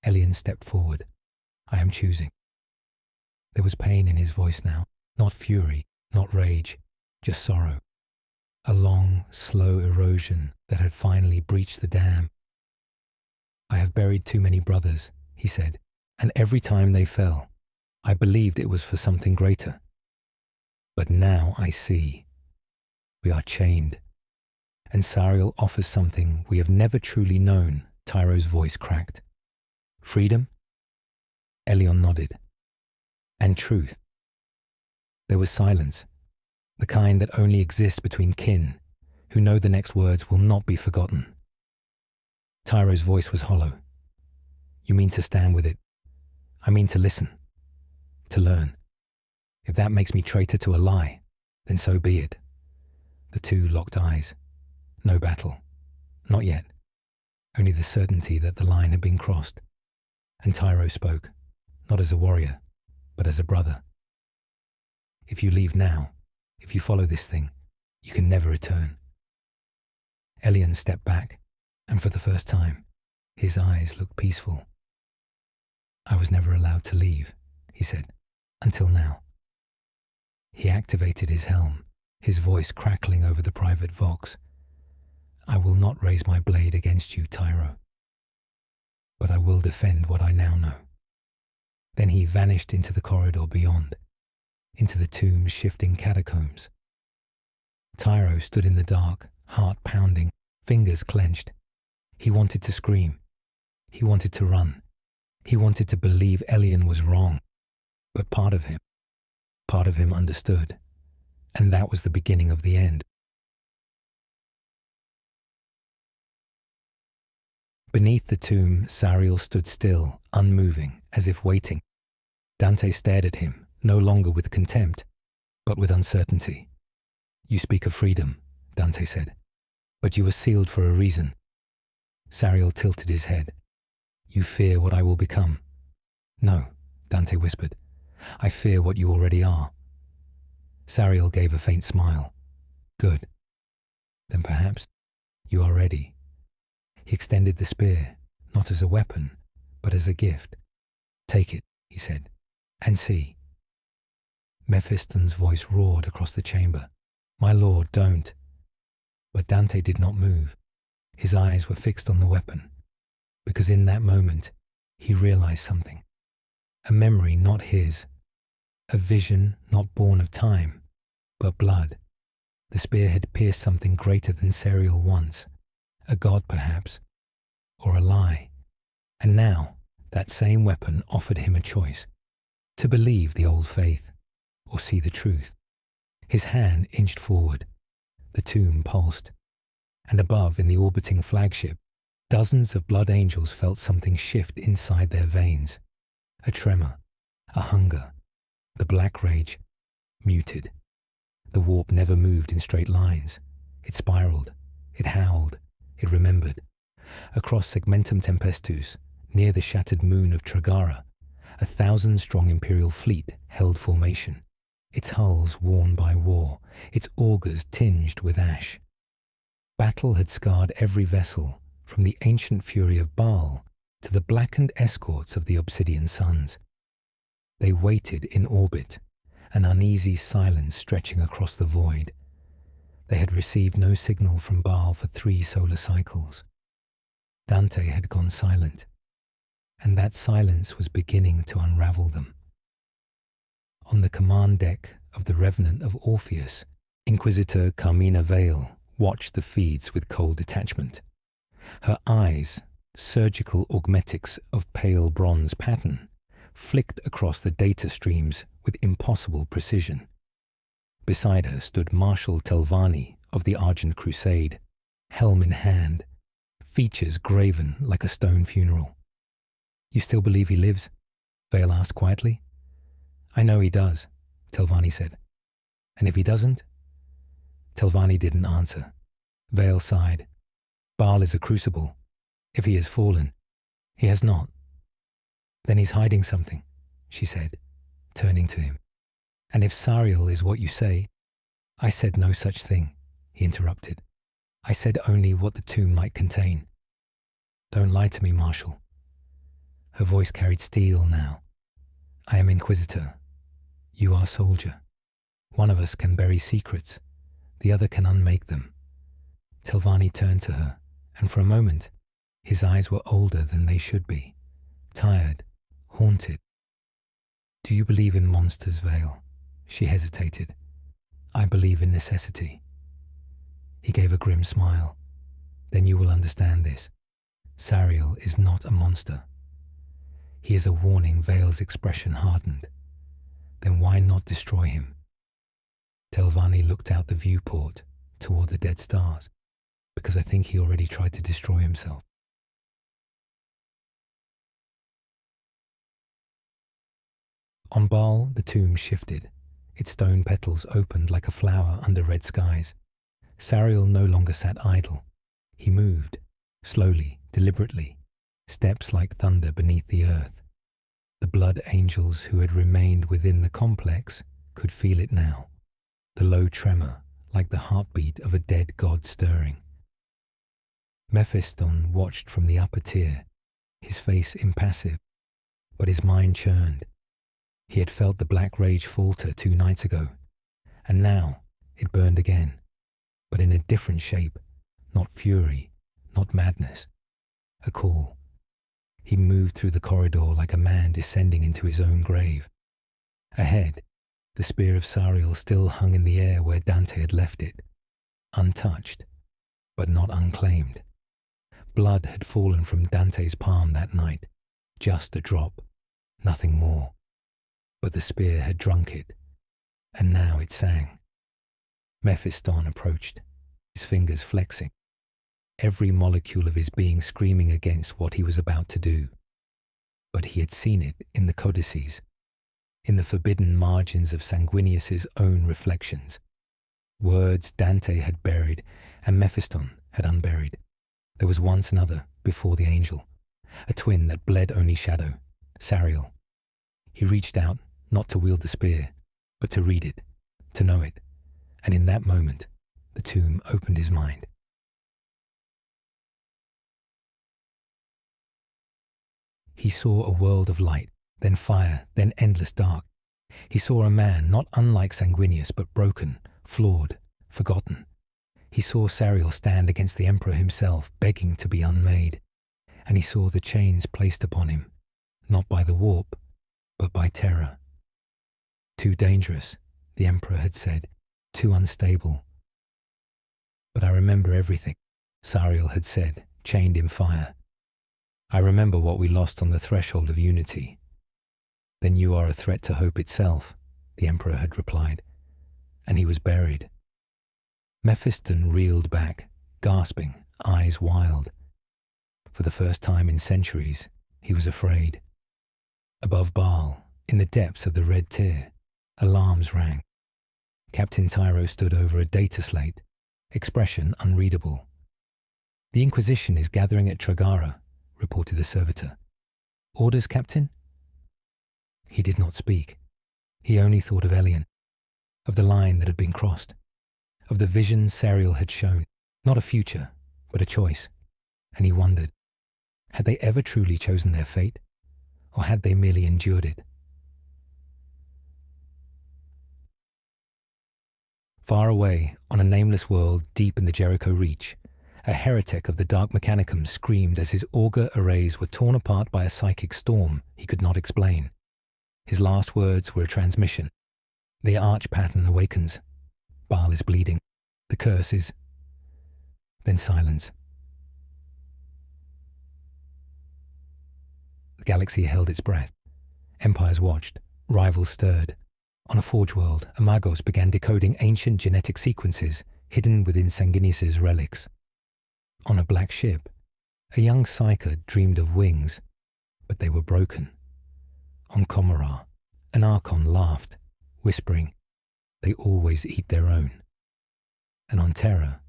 Elion stepped forward. I am choosing. There was pain in his voice now, not fury, not rage, just sorrow. A long, slow erosion that had finally breached the dam. I have buried too many brothers, he said, and every time they fell, I believed it was for something greater. But now I see. We are chained. And Sariel offers something we have never truly known, Tyro's voice cracked. Freedom? Elion nodded. And truth. There was silence, the kind that only exists between kin, who know the next words will not be forgotten. Tyro's voice was hollow. You mean to stand with it? I mean to listen, to learn. If that makes me traitor to a lie, then so be it. The two locked eyes. No battle. Not yet. Only the certainty that the line had been crossed. And Tyro spoke, not as a warrior, but as a brother. If you leave now, if you follow this thing, you can never return. Elion stepped back, and for the first time, his eyes looked peaceful. I was never allowed to leave, he said, until now. He activated his helm, his voice crackling over the private vox. I will not raise my blade against you, Tyro. But I will defend what I now know. Then he vanished into the corridor beyond, into the tomb's shifting catacombs. Tyro stood in the dark, heart pounding, fingers clenched. He wanted to scream. He wanted to run. He wanted to believe Elion was wrong. But part of him understood. And that was the beginning of the end. Beneath the tomb, Sariel stood still, unmoving, as if waiting. Dante stared at him, no longer with contempt, but with uncertainty. You speak of freedom, Dante said, but you were sealed for a reason. Sariel tilted his head. You fear what I will become. No, Dante whispered. I fear what you already are. Sariel gave a faint smile. Good. Then perhaps you are ready. He extended the spear, not as a weapon, but as a gift. Take it, he said, and see. Mephiston's voice roared across the chamber. My lord, don't. But Dante did not move. His eyes were fixed on the weapon, because in that moment he realized something. A memory not his. A vision not born of time, but blood. The spear had pierced something greater than Sariel once. A god perhaps, or a lie. And now that same weapon offered him a choice, to believe the old faith, or see the truth. His hand inched forward. The tomb pulsed. And above, in the orbiting flagship, dozens of blood angels felt something shift inside their veins. A tremor, a hunger, the black rage, muted. The warp never moved in straight lines. It spiraled. It howled. It remembered. Across Segmentum Tempestus, near the shattered moon of Tragara, 1,000-strong Imperial fleet held formation, its hulls worn by war, its augers tinged with ash. Battle had scarred every vessel, from the ancient fury of Baal to the blackened escorts of the Obsidian Suns. They waited in orbit, an uneasy silence stretching across the void. They had received no signal from Baal for 3 solar cycles. Dante had gone silent, and that silence was beginning to unravel them. On the command deck of the Revenant of Orpheus, Inquisitor Carmina Vale watched the feeds with cold detachment. Her eyes, surgical augmetics of pale bronze pattern, flicked across the data streams with impossible precision. Beside her stood Marshal Telvanni of the Argent Crusade, helm in hand, features graven like a stone funeral. "You still believe he lives?" Vale asked quietly. "I know he does," Telvanni said. "And if he doesn't?" Telvanni didn't answer. Vale sighed. "Baal is a crucible. If he has fallen, he has not." "Then he's hiding something," she said, turning to him. "And if Sariel is what you say—" "I said no such thing," he interrupted. "I said only what the tomb might contain. Don't lie to me, Marshal." Her voice carried steel now. "I am Inquisitor. You are soldier. One of us can bury secrets. The other can unmake them." Telvanni turned to her, and for a moment, his eyes were older than they should be, tired, haunted. "Do you believe in monsters, Vale?" She hesitated. "I believe in necessity." He gave a grim smile. "Then you will understand this. Sariel is not a monster." "He is a warning." Vale's expression hardened. "Then why not destroy him?" Telvanni looked out the viewport toward the dead stars. "Because I think he already tried to destroy himself." On Baal, the tomb shifted. Its stone petals opened like a flower under red skies. Sariel no longer sat idle. He moved, slowly, deliberately, steps like thunder beneath the earth. The blood angels who had remained within the complex could feel it now, the low tremor like the heartbeat of a dead god stirring. Mephiston watched from the upper tier, his face impassive, but his mind churned. He had felt the black rage falter 2 nights ago, and now it burned again, but in a different shape, not fury, not madness, a call. He moved through the corridor like a man descending into his own grave. Ahead, the spear of Sariel still hung in the air where Dante had left it, untouched, but not unclaimed. Blood had fallen from Dante's palm that night, just a drop, nothing more. But the spear had drunk it, and now it sang. Mephiston approached, his fingers flexing, every molecule of his being screaming against what he was about to do. But he had seen it in the codices, in the forbidden margins of Sanguinius's own reflections. Words Dante had buried and Mephiston had unburied. There was once another before the angel, a twin that bled only shadow, Sariel. He reached out, not to wield the spear, but to read it, to know it, and in that moment, the tomb opened his mind. He saw a world of light, then fire, then endless dark. He saw a man not unlike Sanguinius, but broken, flawed, forgotten. He saw Sariel stand against the Emperor himself, begging to be unmade, and he saw the chains placed upon him, not by the warp, but by terror. "Too dangerous," the Emperor had said, "too unstable." "But I remember everything," Sariel had said, chained in fire. "I remember what we lost on the threshold of unity." "Then you are a threat to hope itself," the Emperor had replied, and he was buried. Mephiston reeled back, gasping, eyes wild. For the first time in centuries, he was afraid. Above Baal, in the depths of the red tier, alarms rang. Captain Tyro stood over a data slate, expression unreadable. "The Inquisition is gathering at Tragara," reported the servitor. "Orders, Captain?" He did not speak. He only thought of Elian, of the line that had been crossed, of the vision Sariel had shown, not a future, but a choice. And he wondered, had they ever truly chosen their fate, or had they merely endured it? Far away, on a nameless world deep in the Jericho Reach, a heretic of the Dark Mechanicum screamed as his augur arrays were torn apart by a psychic storm he could not explain. His last words were a transmission. "The arch pattern awakens. Baal is bleeding. The curse is..." Then silence. The galaxy held its breath. Empires watched. Rivals stirred. On a forge world, Amagos began decoding ancient genetic sequences hidden within Sanguinius's relics. On a black ship, a young psyker dreamed of wings, but they were broken. On Comorra, an Archon laughed, whispering, "They always eat their own." And on Terra,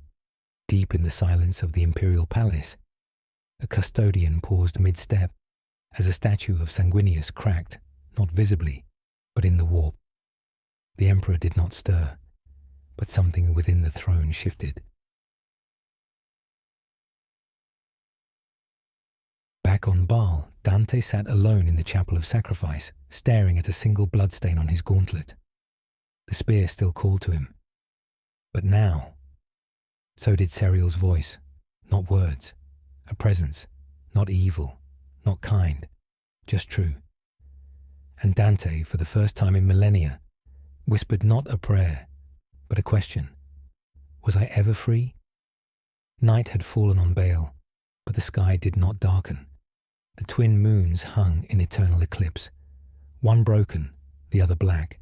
deep in the silence of the Imperial Palace, a custodian paused mid-step as a statue of Sanguinius cracked, not visibly, but in the warp. The Emperor did not stir, but something within the throne shifted. Back on Baal, Dante sat alone in the Chapel of Sacrifice, staring at a single bloodstain on his gauntlet. The spear still called to him. But now, so did Sariel's voice, not words, a presence, not evil, not kind, just true. And Dante, for the first time in millennia, whispered not a prayer, but a question. Was I ever free? Night had fallen on Baal, but the sky did not darken. The twin moons hung in eternal eclipse, one broken, the other black.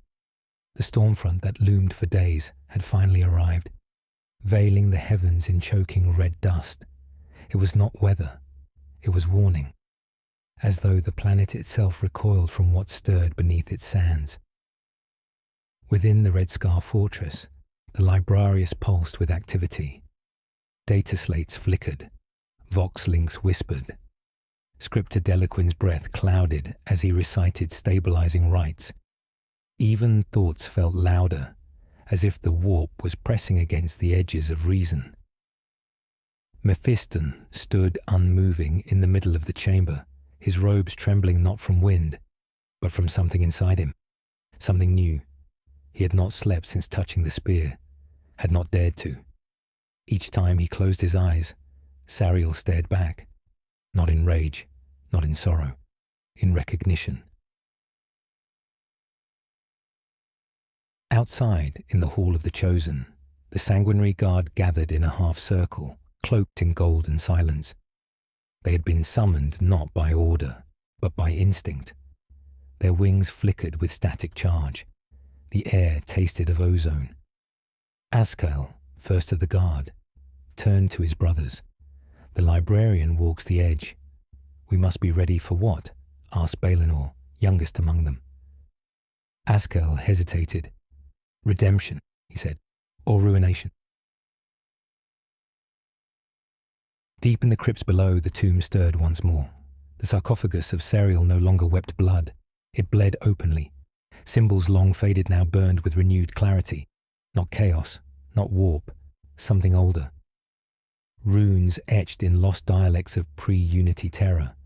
The storm front that loomed for days had finally arrived, veiling the heavens in choking red dust. It was not weather, it was warning, as though the planet itself recoiled from what stirred beneath its sands. Within the Red Scar fortress, the Librarius pulsed with activity. Data slates flickered, vox links whispered. Scriptor Delaquin's breath clouded as he recited stabilizing rites. Even thoughts felt louder, as if the warp was pressing against the edges of reason. Mephiston stood unmoving in the middle of the chamber, his robes trembling not from wind, but from something inside him, something new. He had not slept since touching the spear, had not dared to. Each time he closed his eyes, Sariel stared back, not in rage, not in sorrow, in recognition. Outside, in the Hall of the Chosen, the sanguinary guard gathered in a half-circle, cloaked in golden silence. They had been summoned not by order, but by instinct. Their wings flickered with static charge. The air tasted of ozone. Askel, first of the guard, turned to his brothers. "The librarian walks the edge. We must be ready for what?" asked Balinor, youngest among them. Askel hesitated. "Redemption," he said, "or ruination." Deep in the crypts below, the tomb stirred once more. The sarcophagus of Sariel no longer wept blood. It bled openly. Symbols long faded now burned with renewed clarity. Not chaos, not warp, something older. Runes etched in lost dialects of pre-Unity terror.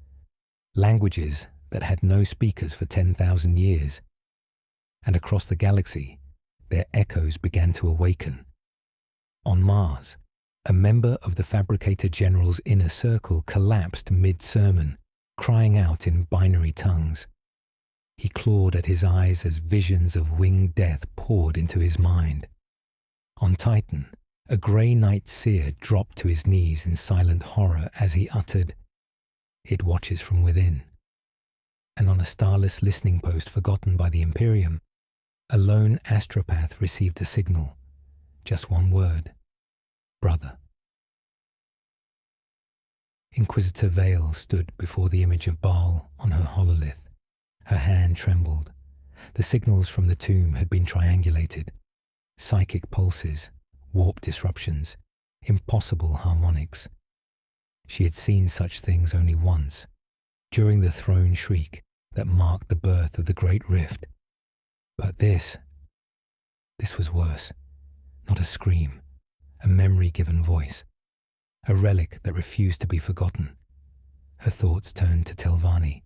Languages that had no speakers for 10,000 years. And across the galaxy, their echoes began to awaken. On Mars, a member of the Fabricator General's inner circle collapsed mid-sermon, crying out in binary tongues. He clawed at his eyes as visions of winged death poured into his mind. On Titan, a grey night seer dropped to his knees in silent horror as he uttered, "It watches from within." And on a starless listening post forgotten by the Imperium, a lone astropath received a signal, just one word, "Brother." Inquisitor Vale stood before the image of Baal on her hololith. Her hand trembled. The signals from the tomb had been triangulated. psychic pulses, warp disruptions, impossible harmonics. She had seen such things only once, during the throne shriek that marked the birth of the Great Rift. But this was worse. Not a scream, a memory-given voice, a relic that refused to be forgotten. Her thoughts turned to Telvanni.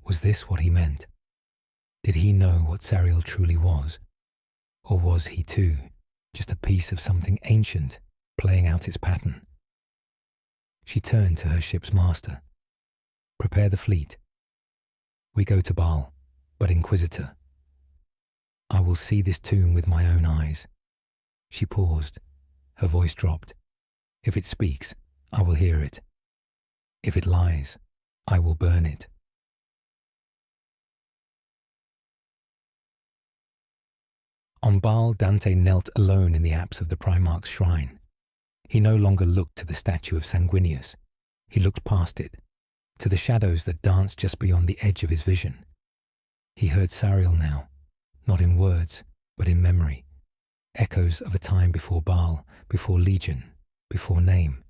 Was this what he meant? Did he know what Sariel truly was? Or was he too just a piece of something ancient playing out its pattern? She turned to her ship's master. Prepare the fleet. We go to Baal, but Inquisitor. I will see this tomb with my own eyes. She paused. Her voice dropped. If it speaks, I will hear it. If it lies, I will burn it. On Baal, Dante knelt alone in the apse of the Primarch's shrine. He no longer looked to the statue of Sanguinius. He looked past it, to the shadows that danced just beyond the edge of his vision. He heard Sariel now, not in words, but in memory. Echoes of a time before Baal, before Legion, before name.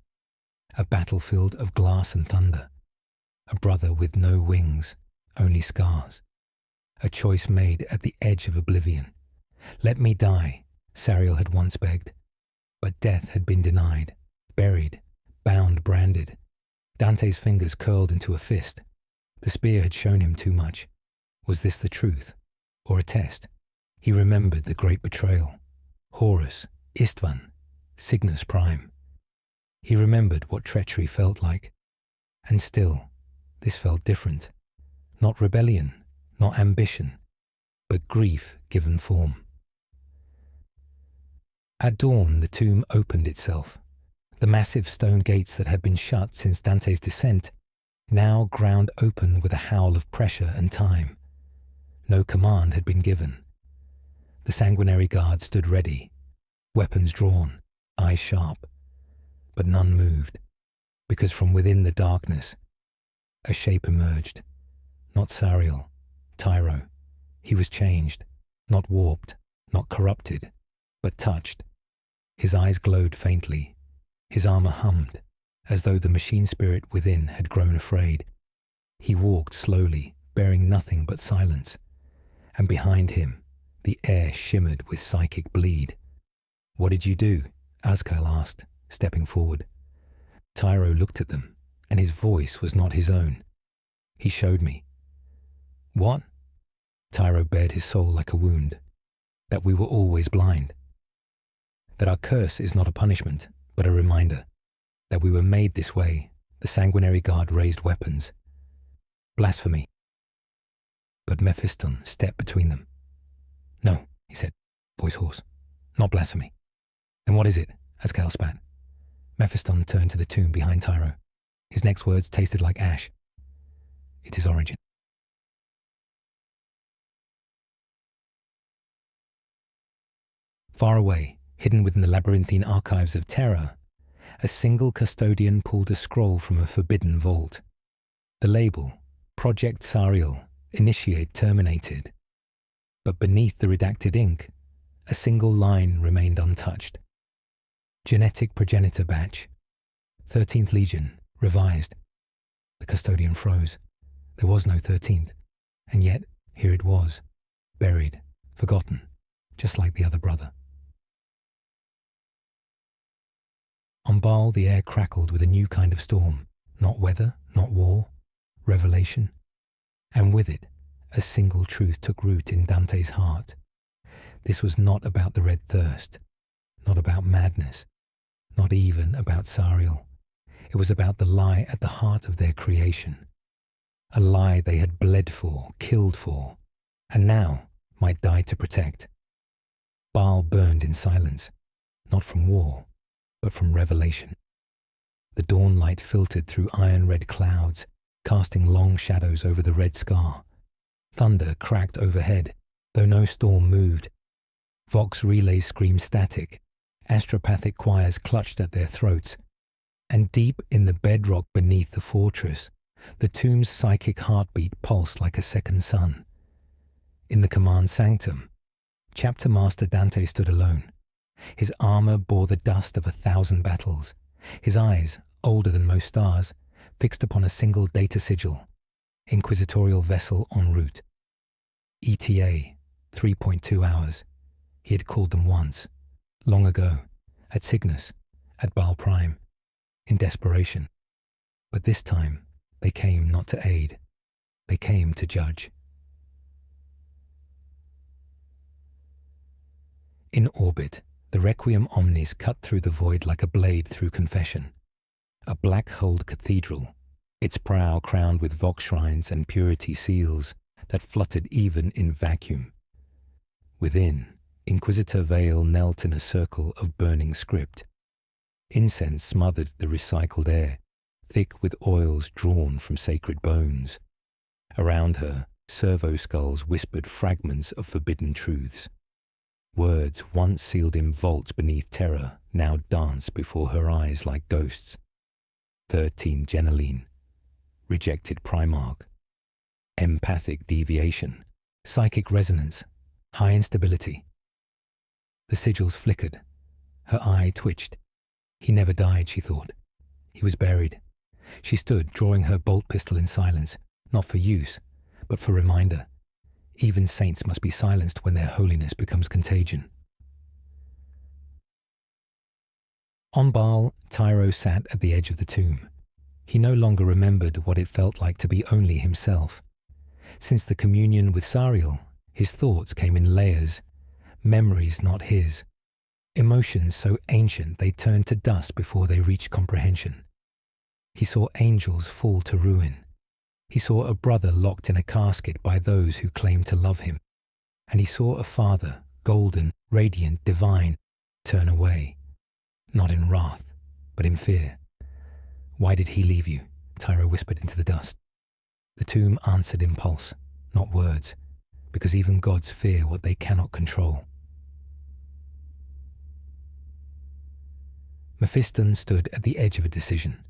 A battlefield of glass and thunder. A brother with no wings, only scars. A choice made at the edge of oblivion. Let me die, Sariel had once begged. But death had been denied, buried, bound, branded. Dante's fingers curled into a fist. The spear had shown him too much. Was this the truth, or a test? He remembered the great betrayal. Horus, Istvan, Cygnus Prime. He remembered what treachery felt like. And still, this felt different. Not rebellion, not ambition, but grief given form. At dawn, the tomb opened itself. The massive stone gates that had been shut since Dante's descent now ground open with a howl of pressure and time. No command had been given. The sanguinary guard stood ready, weapons drawn, eyes sharp. But none moved, because from within the darkness, a shape emerged. Not Sariel, Tyro. He was changed, not warped, not corrupted, but touched. His eyes glowed faintly. His armor hummed, as though the machine spirit within had grown afraid. He walked slowly, bearing nothing but silence. And behind him, the air shimmered with psychic bleed. What did you do? Azkael asked, stepping forward. Tyro looked at them, and his voice was not his own. He showed me. What? Tyro bared his soul like a wound. That we were always blind. That our curse is not a punishment, but a reminder. That we were made this way. The sanguinary guard raised weapons. Blasphemy. But Mephiston stepped between them. No, he said, voice hoarse. Not blasphemy. Then what is it? Azkael spat. Mephiston turned to the tomb behind Tyro. His next words tasted like ash. It is origin. Far away, hidden within the labyrinthine archives of terror, a single custodian pulled a scroll from a forbidden vault. The label, Project Sariel, Initiate Terminated. But beneath the redacted ink, a single line remained untouched. Genetic progenitor batch. 13th Legion, revised. The custodian froze. There was no 13th, and yet here it was, buried, forgotten, just like the other brother. On Baal, the air crackled with a new kind of storm, not weather, not war, revelation. And with it, a single truth took root in Dante's heart. This was not about the red thirst, not about madness, not even about Sariel. It was about the lie at the heart of their creation. A lie they had bled for, killed for, and now might die to protect. Baal burned in silence, not from war, but from revelation. The dawn light filtered through iron-red clouds, casting long shadows over the red scar. Thunder cracked overhead, though no storm moved. Vox relays screamed static. Astropathic choirs clutched at their throats. And deep in the bedrock beneath the fortress, the tomb's psychic heartbeat pulsed like a second sun. In the command sanctum, Chapter Master Dante stood alone. His armor bore the dust of 1,000 battles. His eyes, older than most stars, fixed upon a single data sigil, inquisitorial vessel en route. ETA, 3.2 hours. He had called them once, long ago, at Cygnus, at Baal Prime, in desperation. But this time, they came not to aid. They came to judge. In orbit, the Requiem Omnis cut through the void like a blade through confession. A black-hulled cathedral, its prow crowned with vox shrines and purity seals that fluttered even in vacuum. Within, Inquisitor Vale knelt in a circle of burning script. Incense smothered the recycled air, thick with oils drawn from sacred bones. Around her, servo skulls whispered fragments of forbidden truths. Words once sealed in vaults beneath terror now danced before her eyes like ghosts. 13 Geneline, rejected Primarch, empathic deviation, psychic resonance, high instability. The sigils flickered. Her eye twitched. He never died, she thought. He was buried. She stood, drawing her bolt pistol in silence, not for use, but for reminder. Even saints must be silenced when their holiness becomes contagion. On Baal, Tyro sat at the edge of the tomb. He no longer remembered what it felt like to be only himself. Since the communion with Sariel, his thoughts came in layers, memories not his, emotions so ancient they turned to dust before they reached comprehension. He saw angels fall to ruin. He saw a brother locked in a casket by those who claimed to love him. And he saw a father, golden, radiant, divine, turn away, not in wrath, but in fear. "Why did he leave you?" Tyro whispered into the dust. The tomb answered impulse, not words, because even gods fear what they cannot control. Mephiston stood at the edge of a decision.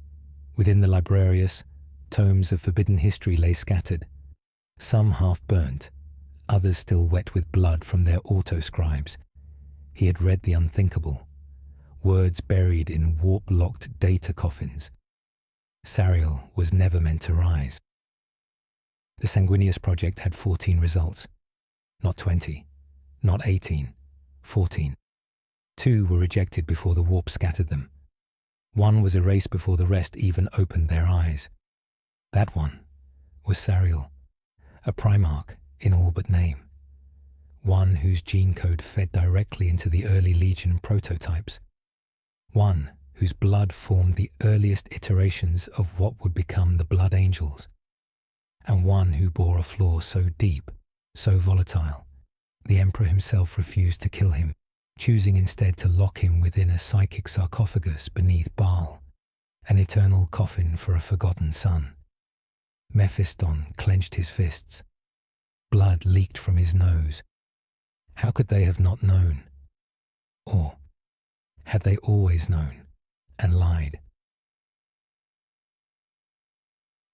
Within the Librarius, tomes of forbidden history lay scattered, some half-burnt, others still wet with blood from their autoscribes. He had read the unthinkable, words buried in warp-locked data coffins. Sariel was never meant to rise. The Sanguinius project had 14 results. Not 20, not 18, 14. 2 were rejected before the warp scattered them. 1 was erased before the rest even opened their eyes. That one was Sariel, a Primarch in all but name. One whose gene code fed directly into the early Legion prototypes. One whose blood formed the earliest iterations of what would become the Blood Angels. And one who bore a flaw so deep, so volatile, the Emperor himself refused to kill him, choosing instead to lock him within a psychic sarcophagus beneath Baal, an eternal coffin for a forgotten son. Mephiston clenched his fists. Blood leaked from his nose. How could they have not known? Or had they always known and lied?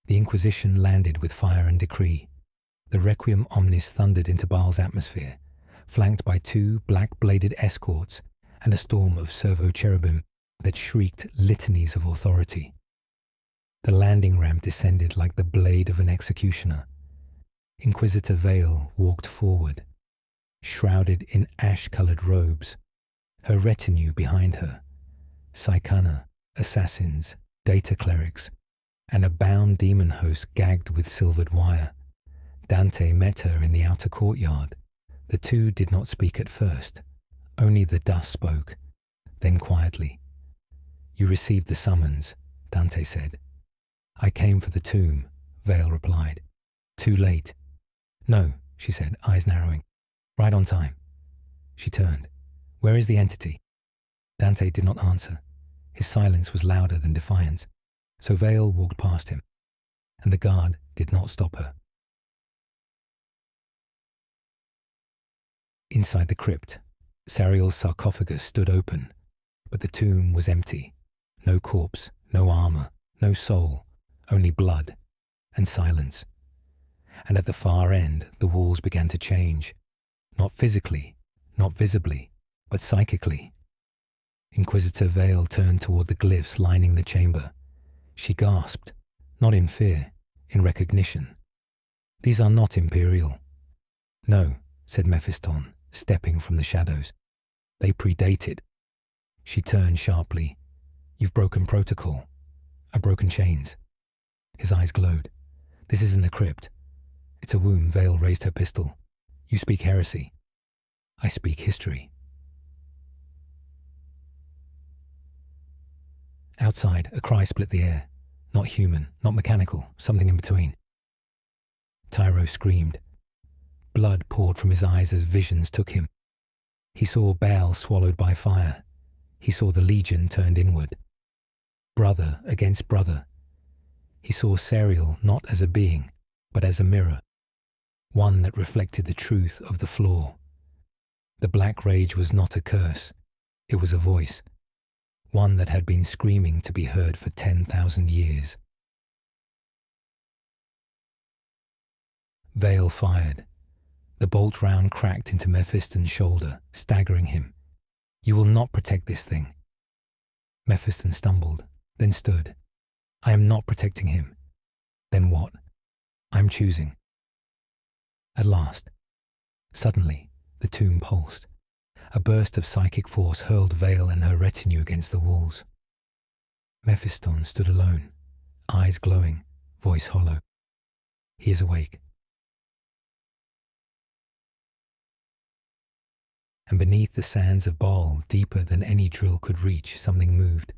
The Inquisition landed with fire and decree. The Requiem Omnis thundered into Baal's atmosphere, flanked by 2 black-bladed escorts and a storm of servo-cherubim that shrieked litanies of authority. The landing ramp descended like the blade of an executioner. Inquisitor Vale walked forward, shrouded in ash-colored robes, her retinue behind her, Psychana, assassins, data clerics, and a bound demon host gagged with silvered wire. Dante met her in the outer courtyard. The 2 did not speak at first. Only the dust spoke, then quietly. "You received the summons," Dante said. "I came for the tomb," Vale replied. "Too late." "No," she said, eyes narrowing. "Right on time." She turned. "Where is the entity?" Dante did not answer. His silence was louder than defiance. So Vale walked past him, and the guard did not stop her. Inside the crypt, Sariel's sarcophagus stood open, but the tomb was empty. No corpse, no armor, no soul, only blood and silence. And at the far end, the walls began to change. Not physically, not visibly, but psychically. Inquisitor Vale turned toward the glyphs lining the chamber. She gasped, not in fear, in recognition. "These are not Imperial." "No," said Mephiston, stepping from the shadows. "They predate it." She turned sharply. "You've broken protocol. I've broken chains." His eyes glowed. "This isn't a crypt. It's a womb." Vale raised her pistol. "You speak heresy. I speak history." Outside, a cry split the air. Not human, not mechanical, something in between. Tyro screamed. Blood poured from his eyes as visions took him. He saw Baal swallowed by fire. He saw the Legion turned inward. Brother against brother. He saw Serial not as a being, but as a mirror. One that reflected the truth of the flaw. The black rage was not a curse. It was a voice. One that had been screaming to be heard for 10,000 years. Vale fired. The bolt round cracked into Mephiston's shoulder, staggering him. "You will not protect this thing." Mephiston stumbled, then stood. "I am not protecting him." "Then what?" "I'm choosing." At last, suddenly, the tomb pulsed. A burst of psychic force hurled Vale and her retinue against the walls. Mephiston stood alone, eyes glowing, voice hollow. He is awake. And beneath the sands of Baal, deeper than any drill could reach, something moved.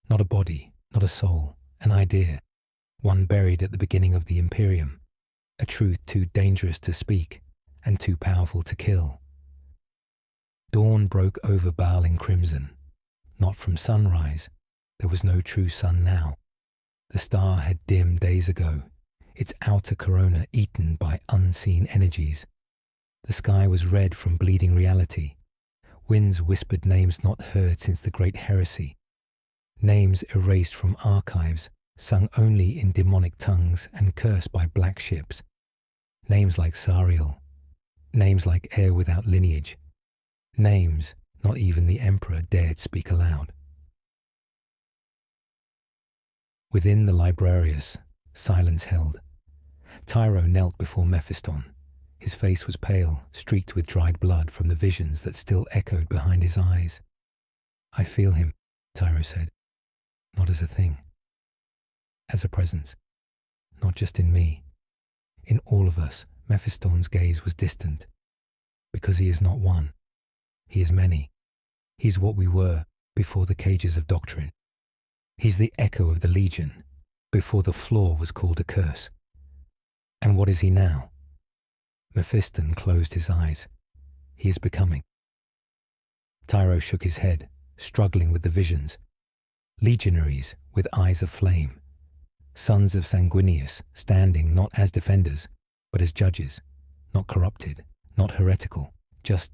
Not a body, not a soul, an idea, one buried at the beginning of the Imperium, a truth too dangerous to speak and too powerful to kill. Dawn broke over Baal in crimson. Not from sunrise. There was no true sun now. The star had dimmed days ago, its outer corona eaten by unseen energies. The sky was red from bleeding reality. Winds whispered names not heard since the great heresy. Names erased from archives, sung only in demonic tongues and cursed by black ships. Names like Sariel. Names like air without lineage. Names not even the Emperor dared speak aloud. Within the Librarius, silence held. Tyro knelt before Mephiston. His face was pale, streaked with dried blood from the visions that still echoed behind his eyes. "I feel him," Tyro said. "Not as a thing. As a presence. Not just in me. In all of us." Mephiston's gaze was distant. "Because he is not one. He is many. He is what we were before the cages of doctrine. He's the echo of the Legion, before the flaw was called a curse. And what is he now?" Mephiston closed his eyes. "He is becoming." Tyro shook his head, struggling with the visions. Legionaries with eyes of flame. Sons of Sanguinius, standing not as defenders, but as judges, not corrupted, not heretical, just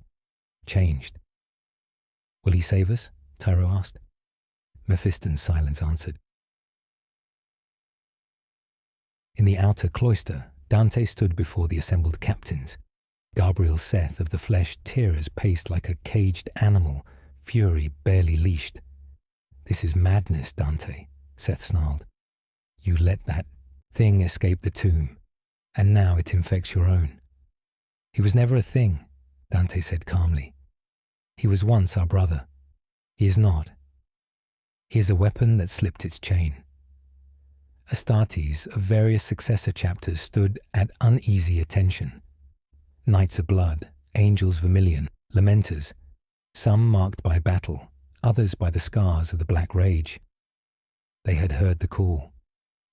changed. "Will he save us?" Tyro asked. Mephiston's silence answered. In the outer cloister, Dante stood before the assembled captains. Gabriel Seth of the flesh tearers paced like a caged animal, fury barely leashed. "This is madness, Dante," Seth snarled. "You let that thing escape the tomb, and now it infects your own." "He was never a thing," Dante said calmly. "He was once our brother. He is not. He is a weapon that slipped its chain." Astartes of various successor chapters stood at uneasy attention. Knights of blood, angels vermilion, lamenters, some marked by battle, others by the scars of the black rage. They had heard the call,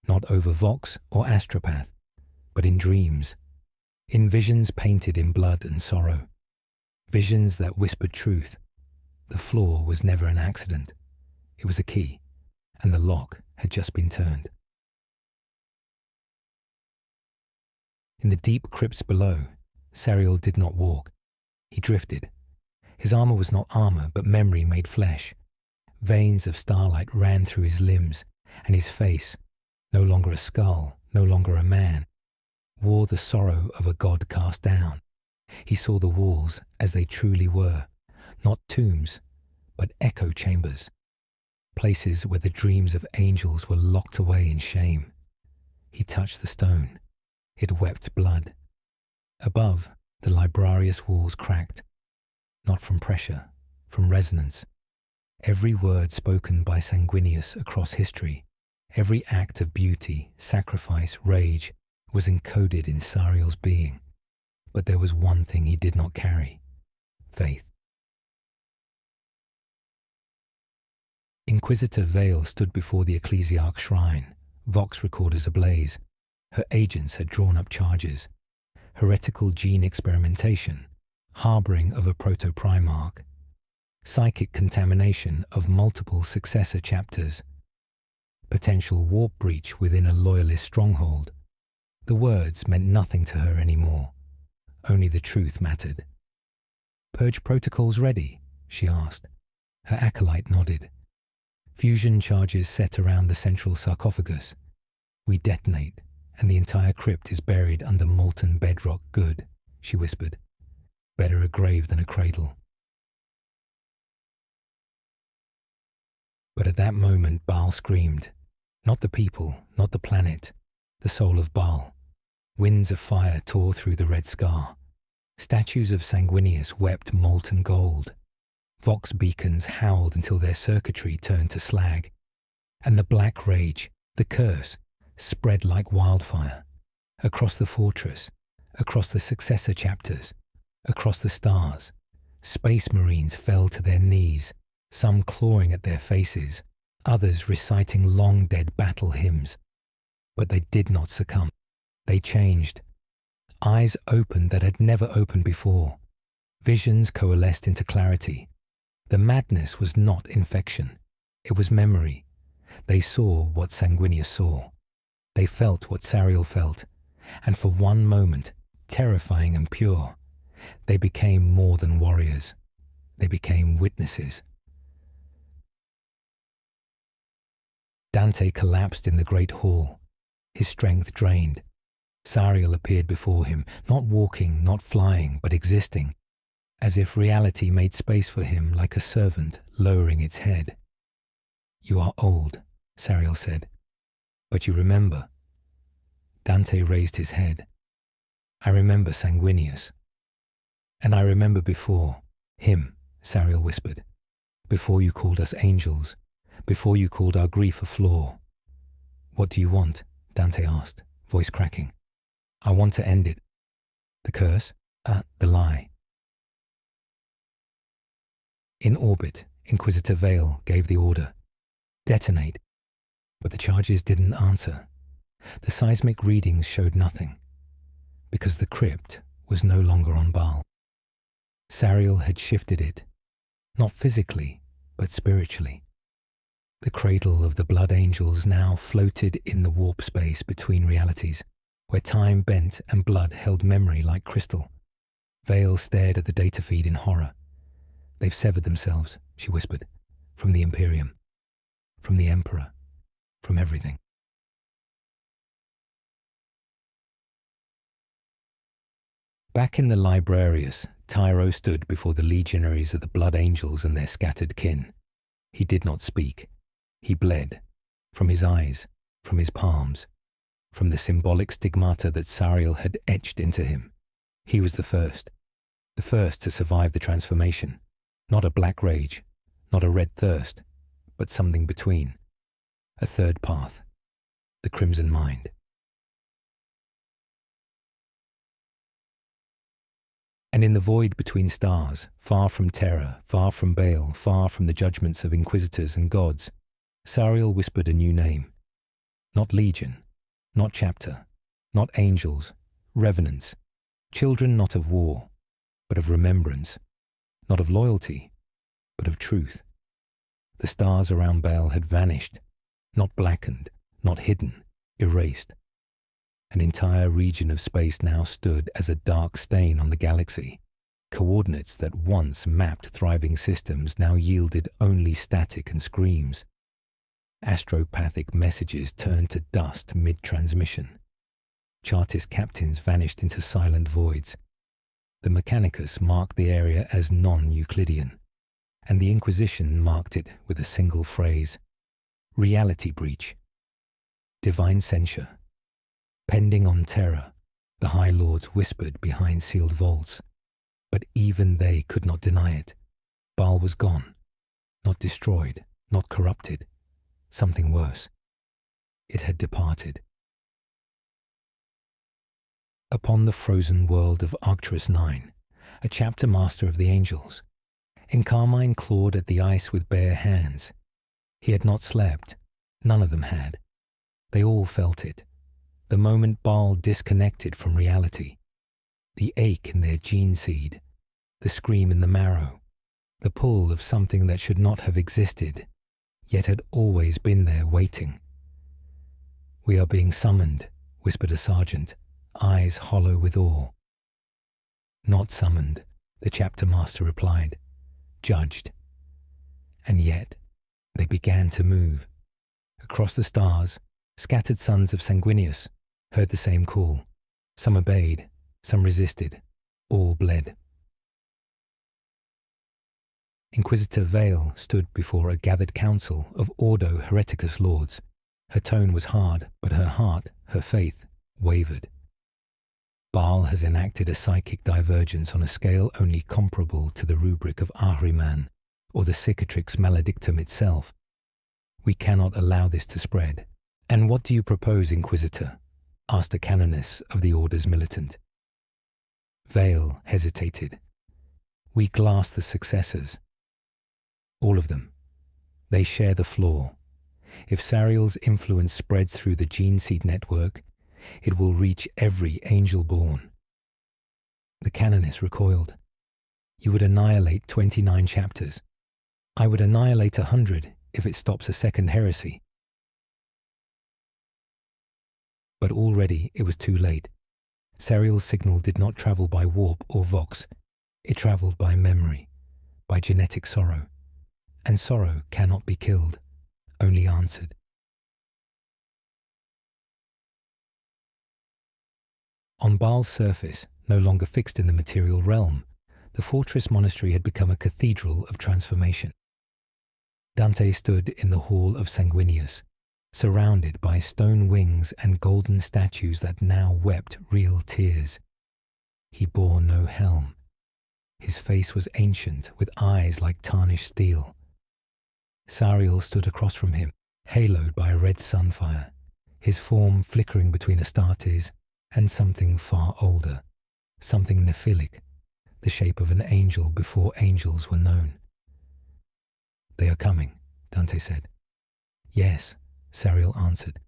not over vox or astropath, but in dreams, in visions painted in blood and sorrow, visions that whispered truth. The flaw was never an accident. It was a key, and the lock had just been turned. In the deep crypts below, Serial did not walk. He drifted. His armor was not armor, but memory made flesh. Veins of starlight ran through his limbs, and his face, no longer a skull, no longer a man, wore the sorrow of a god cast down, He saw the walls as they truly were, not tombs, but echo chambers, places where the dreams of angels were locked away in shame. He touched the stone. It wept blood. Above, the librarius walls cracked, not from pressure, from resonance. Every word spoken by Sanguinius across history, every act of beauty, sacrifice, rage, was encoded in Sariel's being. But there was one thing he did not carry: faith. Inquisitor Vale stood before the ecclesiarch shrine, vox recorders ablaze. Her agents had drawn up charges: heretical gene experimentation, harboring of a proto-primarch, psychic contamination of multiple successor chapters, potential warp breach within a loyalist stronghold. The words meant nothing to her anymore. Only the truth mattered. "Purge protocols ready?" she asked. Her acolyte nodded. "Fusion charges set around the central sarcophagus. We detonate, and the entire crypt is buried under molten bedrock. Good," she whispered. "Better a grave than a cradle." But at that moment Baal screamed. Not the people, not the planet, the soul of Baal. Winds of fire tore through the red scar. Statues of Sanguinius wept molten gold. Vox beacons howled until their circuitry turned to slag. And the black rage, the curse, spread like wildfire. Across the fortress, across the successor chapters, across the stars. Space Marines fell to their knees, some clawing at their faces, others reciting long-dead battle hymns. But they did not succumb. They changed. Eyes opened that had never opened before. Visions coalesced into clarity. The madness was not infection. It was memory. They saw what Sanguinius saw. They felt what Sariel felt. And for one moment, terrifying and pure, they became more than warriors. They became witnesses. Dante collapsed in the great hall, his strength drained. Sariel appeared before him, not walking, not flying, but existing, as if reality made space for him like a servant lowering its head. "You are old," Sariel said, "but you remember." Dante raised his head. "I remember Sanguinius." "And I remember before him," Sariel whispered. "Before you called us angels, before you called our grief a flaw." "What do you want?" Dante asked, voice cracking. "I want to end it." "The curse?" The lie." In orbit, Inquisitor Vale gave the order: "Detonate." But the charges didn't answer. The seismic readings showed nothing, because the crypt was no longer on Baal. Sariel had shifted it, not physically, but spiritually. The cradle of the blood angels now floated in the warp space between realities, where time bent and blood held memory like crystal. Vale stared at the data feed in horror. "They've severed themselves," she whispered, "from the Imperium, from the Emperor, from everything." Back in the Librarius, Tyro stood before the legionaries of the blood angels and their scattered kin. He did not speak. He bled, from his eyes, from his palms, from the symbolic stigmata that Sariel had etched into him. He was the first to survive the transformation. Not a black rage, not a red thirst, but something between. A third path, the Crimson Mind. And in the void between stars, far from terror, far from Baal, far from the judgments of inquisitors and gods, Sariel whispered a new name. Not legion, not chapter, not angels, revenants, children not of war, but of remembrance, not of loyalty, but of truth. The stars around Baal had vanished, not blackened, not hidden, erased. An entire region of space now stood as a dark stain on the galaxy. Coordinates that once mapped thriving systems now yielded only static and screams. Astropathic messages turned to dust mid-transmission. Chartist captains vanished into silent voids. The Mechanicus marked the area as non-Euclidean, and the Inquisition marked it with a single phrase: reality breach, divine censure. Pending on terror, the High Lords whispered behind sealed vaults, but even they could not deny it. Baal was gone, not destroyed, not corrupted, something worse. It had departed. Upon the frozen world of Arcturus IX, a chapter master of the angels, in Carmine clawed at the ice with bare hands. He had not slept. None of them had. They all felt it. The moment Baal disconnected from reality. The ache in their gene seed. The scream in the marrow. The pull of something that should not have existed, yet had always been there waiting. "We are being summoned," whispered a sergeant, eyes hollow with awe. "Not summoned," the chapter master replied. "Judged." And yet, they began to move. Across the stars, scattered sons of Sanguinius heard the same call. Some obeyed, some resisted, all bled. Inquisitor Vale stood before a gathered council of Ordo Hereticus lords. Her tone was hard, but her heart, her faith, wavered. Baal has enacted a psychic divergence on a scale only comparable to the rubric of Ahriman or the Cicatrix Maledictum itself. We cannot allow this to spread. "And what do you propose, Inquisitor?" asked a canoness of the Order's militant. Vale hesitated. "We glass the successors. All of them. They share the flaw. If Sariel's influence spreads through the gene seed network, it will reach every angel born." The canoness recoiled. "You would annihilate 29 chapters. I would annihilate 100 if it stops a second heresy." But already it was too late. Sariel's signal did not travel by warp or vox. It traveled by memory, by genetic sorrow. And sorrow cannot be killed, only answered. On Baal's surface, no longer fixed in the material realm, the fortress monastery had become a cathedral of transformation. Dante stood in the hall of Sanguinius, surrounded by stone wings and golden statues that now wept real tears. He bore no helm. His face was ancient, with eyes like tarnished steel. Sariel stood across from him, haloed by a red sunfire, his form flickering between Astartes and something far older, something nephilic, the shape of an angel before angels were known. "They are coming," Dante said. "Yes," Sariel answered.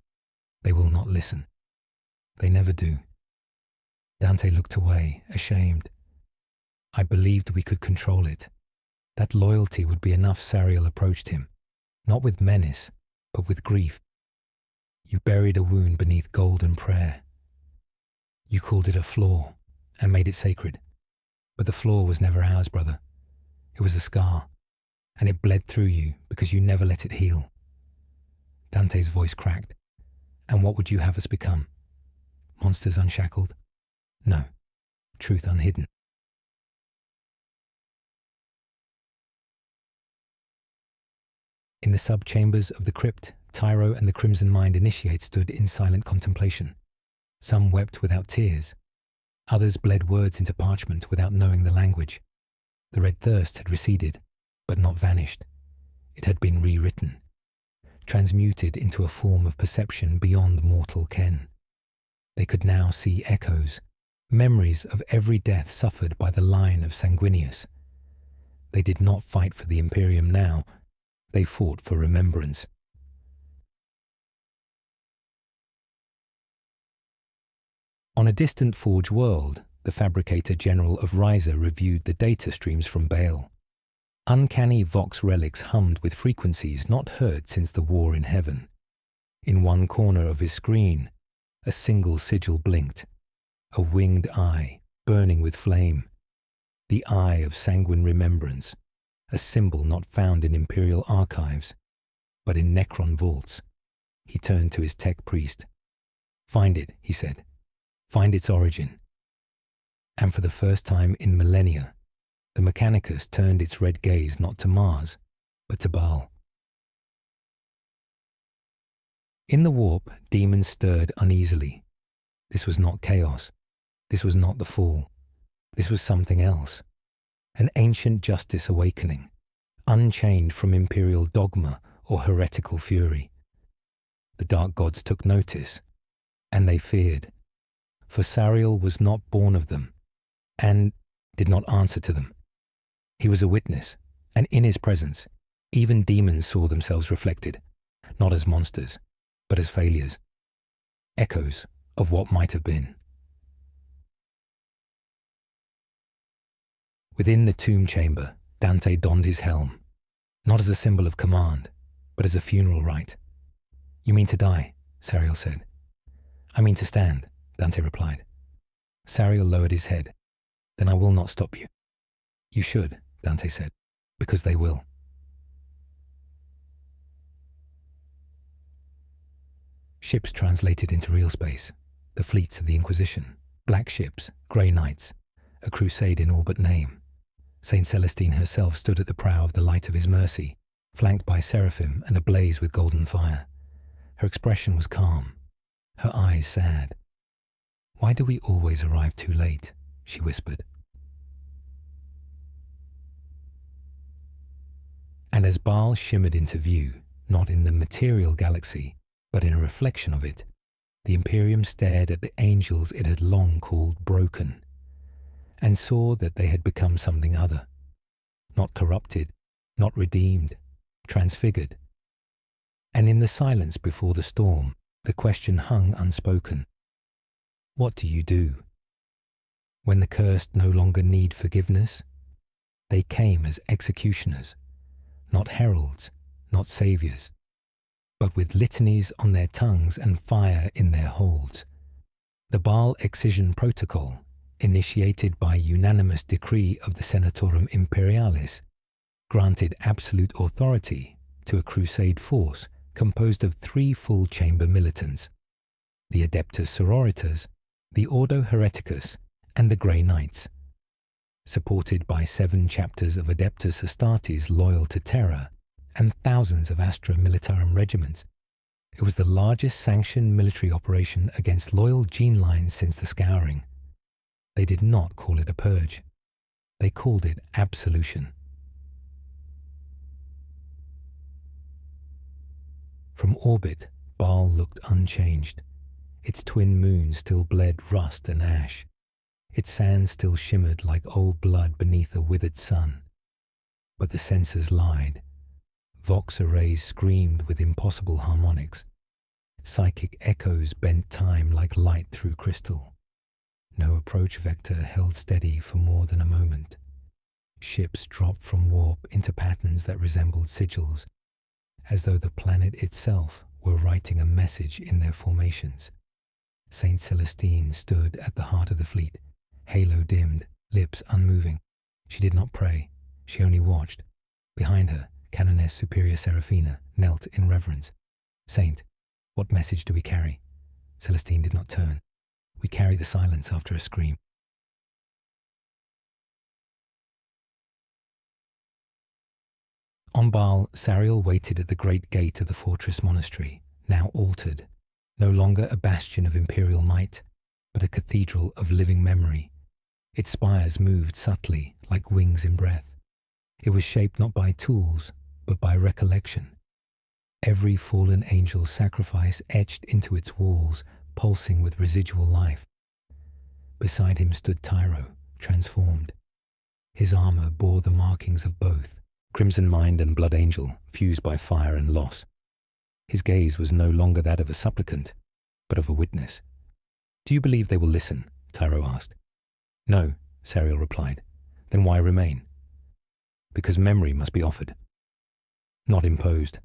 "They will not listen. They never do." Dante looked away, ashamed. "I believed we could control it. That loyalty would be enough." Sariel approached him, not with menace, but with grief. "You buried a wound beneath golden prayer. You called it a flaw and made it sacred. But the flaw was never ours, brother. It was a scar, and it bled through you because you never let it heal." Dante's voice cracked. "And what would you have us become? Monsters unshackled? No. Truth unhidden." In the sub-chambers of the crypt, Tyro and the Crimson Mind initiate stood in silent contemplation. Some wept without tears. Others bled words into parchment without knowing the language. The red thirst had receded, but not vanished. It had been rewritten, transmuted into a form of perception beyond mortal ken. They could now see echoes, memories of every death suffered by the line of Sanguinius. They did not fight for the Imperium now. They fought for remembrance. On a distant Forge world, the Fabricator General of Ryza reviewed the data streams from Baal. Uncanny Vox relics hummed with frequencies not heard since the war in heaven. In one corner of his screen, a single sigil blinked, a winged eye burning with flame, the eye of sanguine remembrance, a symbol not found in Imperial archives, but in Necron vaults. He turned to his tech priest. "Find it," he said. "Find its origin." And for the first time in millennia, the Mechanicus turned its red gaze not to Mars, but to Baal. In the warp, demons stirred uneasily. This was not chaos. This was not the fall. This was something else. An ancient justice awakening, unchained from imperial dogma or heretical fury. The dark gods took notice, and they feared, for Sariel was not born of them, and did not answer to them. He was a witness, and in his presence, even demons saw themselves reflected, not as monsters, but as failures, echoes of what might have been. Within the tomb chamber, Dante donned his helm, not as a symbol of command, but as a funeral rite. "You mean to die?" Sariel said. "I mean to stand," Dante replied. Sariel lowered his head. "Then I will not stop you." "You should," Dante said, "because they will." Ships translated into real space, the fleets of the Inquisition, black ships, grey knights, a crusade in all but name. Saint Celestine herself stood at the prow of the Light of His Mercy, flanked by seraphim and ablaze with golden fire. Her expression was calm, her eyes sad. "Why do we always arrive too late?" she whispered. And as Baal shimmered into view, not in the material galaxy, but in a reflection of it, the Imperium stared at the angels it had long called broken, and saw that they had become something other, not corrupted, not redeemed, transfigured. And in the silence before the storm, the question hung unspoken. What do you do? When the cursed no longer need forgiveness, they came as executioners, not heralds, not saviours, but with litanies on their tongues and fire in their holds. The Baal Excision Protocol, initiated by unanimous decree of the Senatorum Imperialis, granted absolute authority to a crusade force composed of 3 full chamber militants, the Adeptus Sororitas, the Ordo Hereticus, and the Grey Knights. Supported by 7 chapters of Adeptus Astartes loyal to Terra, and thousands of Astra Militarum regiments, it was the largest sanctioned military operation against loyal gene lines since the Scouring. They did not call it a purge. They called it absolution. From orbit, Baal looked unchanged. Its twin moons still bled rust and ash. Its sands still shimmered like old blood beneath a withered sun. But the sensors lied. Vox arrays screamed with impossible harmonics. Psychic echoes bent time like light through crystal. No approach vector held steady for more than a moment. Ships dropped from warp into patterns that resembled sigils, as though the planet itself were writing a message in their formations. Saint Celestine stood at the heart of the fleet, halo dimmed, lips unmoving. She did not pray, she only watched. Behind her, Canoness Superior Seraphina knelt in reverence. "Saint, what message do we carry?" Celestine did not turn. "We carry the silence after a scream." On Baal, Sariel waited at the great gate of the fortress monastery, now altered, no longer a bastion of imperial might, but a cathedral of living memory. Its spires moved subtly, like wings in breath. It was shaped not by tools, but by recollection. Every fallen angel's sacrifice etched into its walls, pulsing with residual life. Beside him stood Tyro, transformed. His armor bore the markings of both, crimson mind and blood angel, fused by fire and loss. His gaze was no longer that of a supplicant, but of a witness. "Do you believe they will listen?" Tyro asked. "No," Sariel replied. "Then why remain?" "Because memory must be offered, not imposed."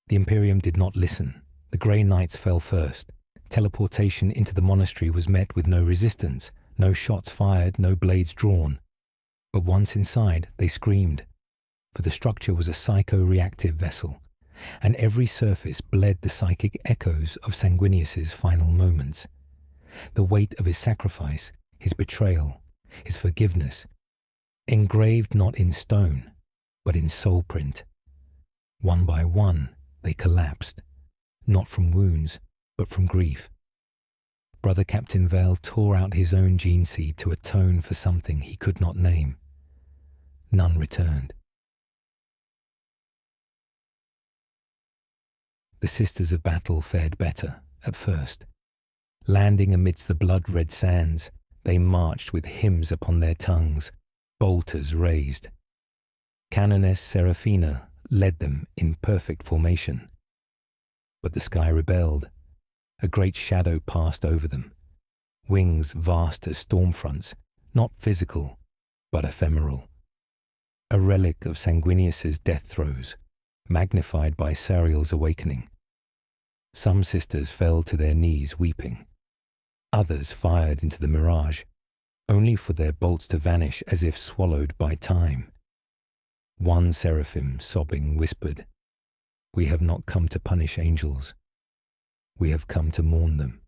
The Imperium did not listen. The Grey Knights fell first. Teleportation into the monastery was met with no resistance, no shots fired, no blades drawn. But once inside, they screamed. For the structure was a psycho-reactive vessel, and every surface bled the psychic echoes of Sanguinius's final moments. The weight of his sacrifice, his betrayal, his forgiveness, engraved not in stone, but in soul print. One by one, they collapsed, not from wounds, but from grief. Brother Captain Vale tore out his own gene seed to atone for something he could not name. None returned. The Sisters of Battle fared better, at first. Landing amidst the blood-red sands, they marched with hymns upon their tongues, bolters raised. Canoness Seraphina led them in perfect formation. But the sky rebelled. A great shadow passed over them, wings vast as storm fronts, not physical, but ephemeral. A relic of Sanguinius's death throes, magnified by Sariel's awakening. Some sisters fell to their knees weeping. Others fired into the mirage, only for their bolts to vanish as if swallowed by time. One seraphim, sobbing, whispered, "We have not come to punish angels. We have come to mourn them."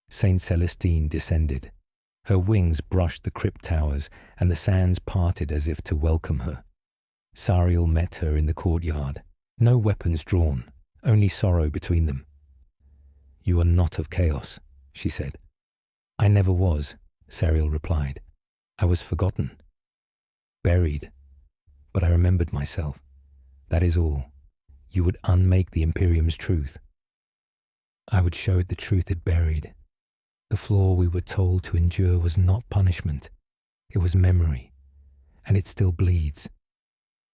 Saint Celestine descended. Her wings brushed the crypt towers, and the sands parted as if to welcome her. Sariel met her in the courtyard, no weapons drawn, only sorrow between them. "You are not of chaos," she said. "I never was," Sariel replied. "I was forgotten, buried, but I remembered myself. That is all. You would unmake the Imperium's truth. I would show it the truth it buried. The flaw we were told to endure was not punishment. It was memory, and it still bleeds."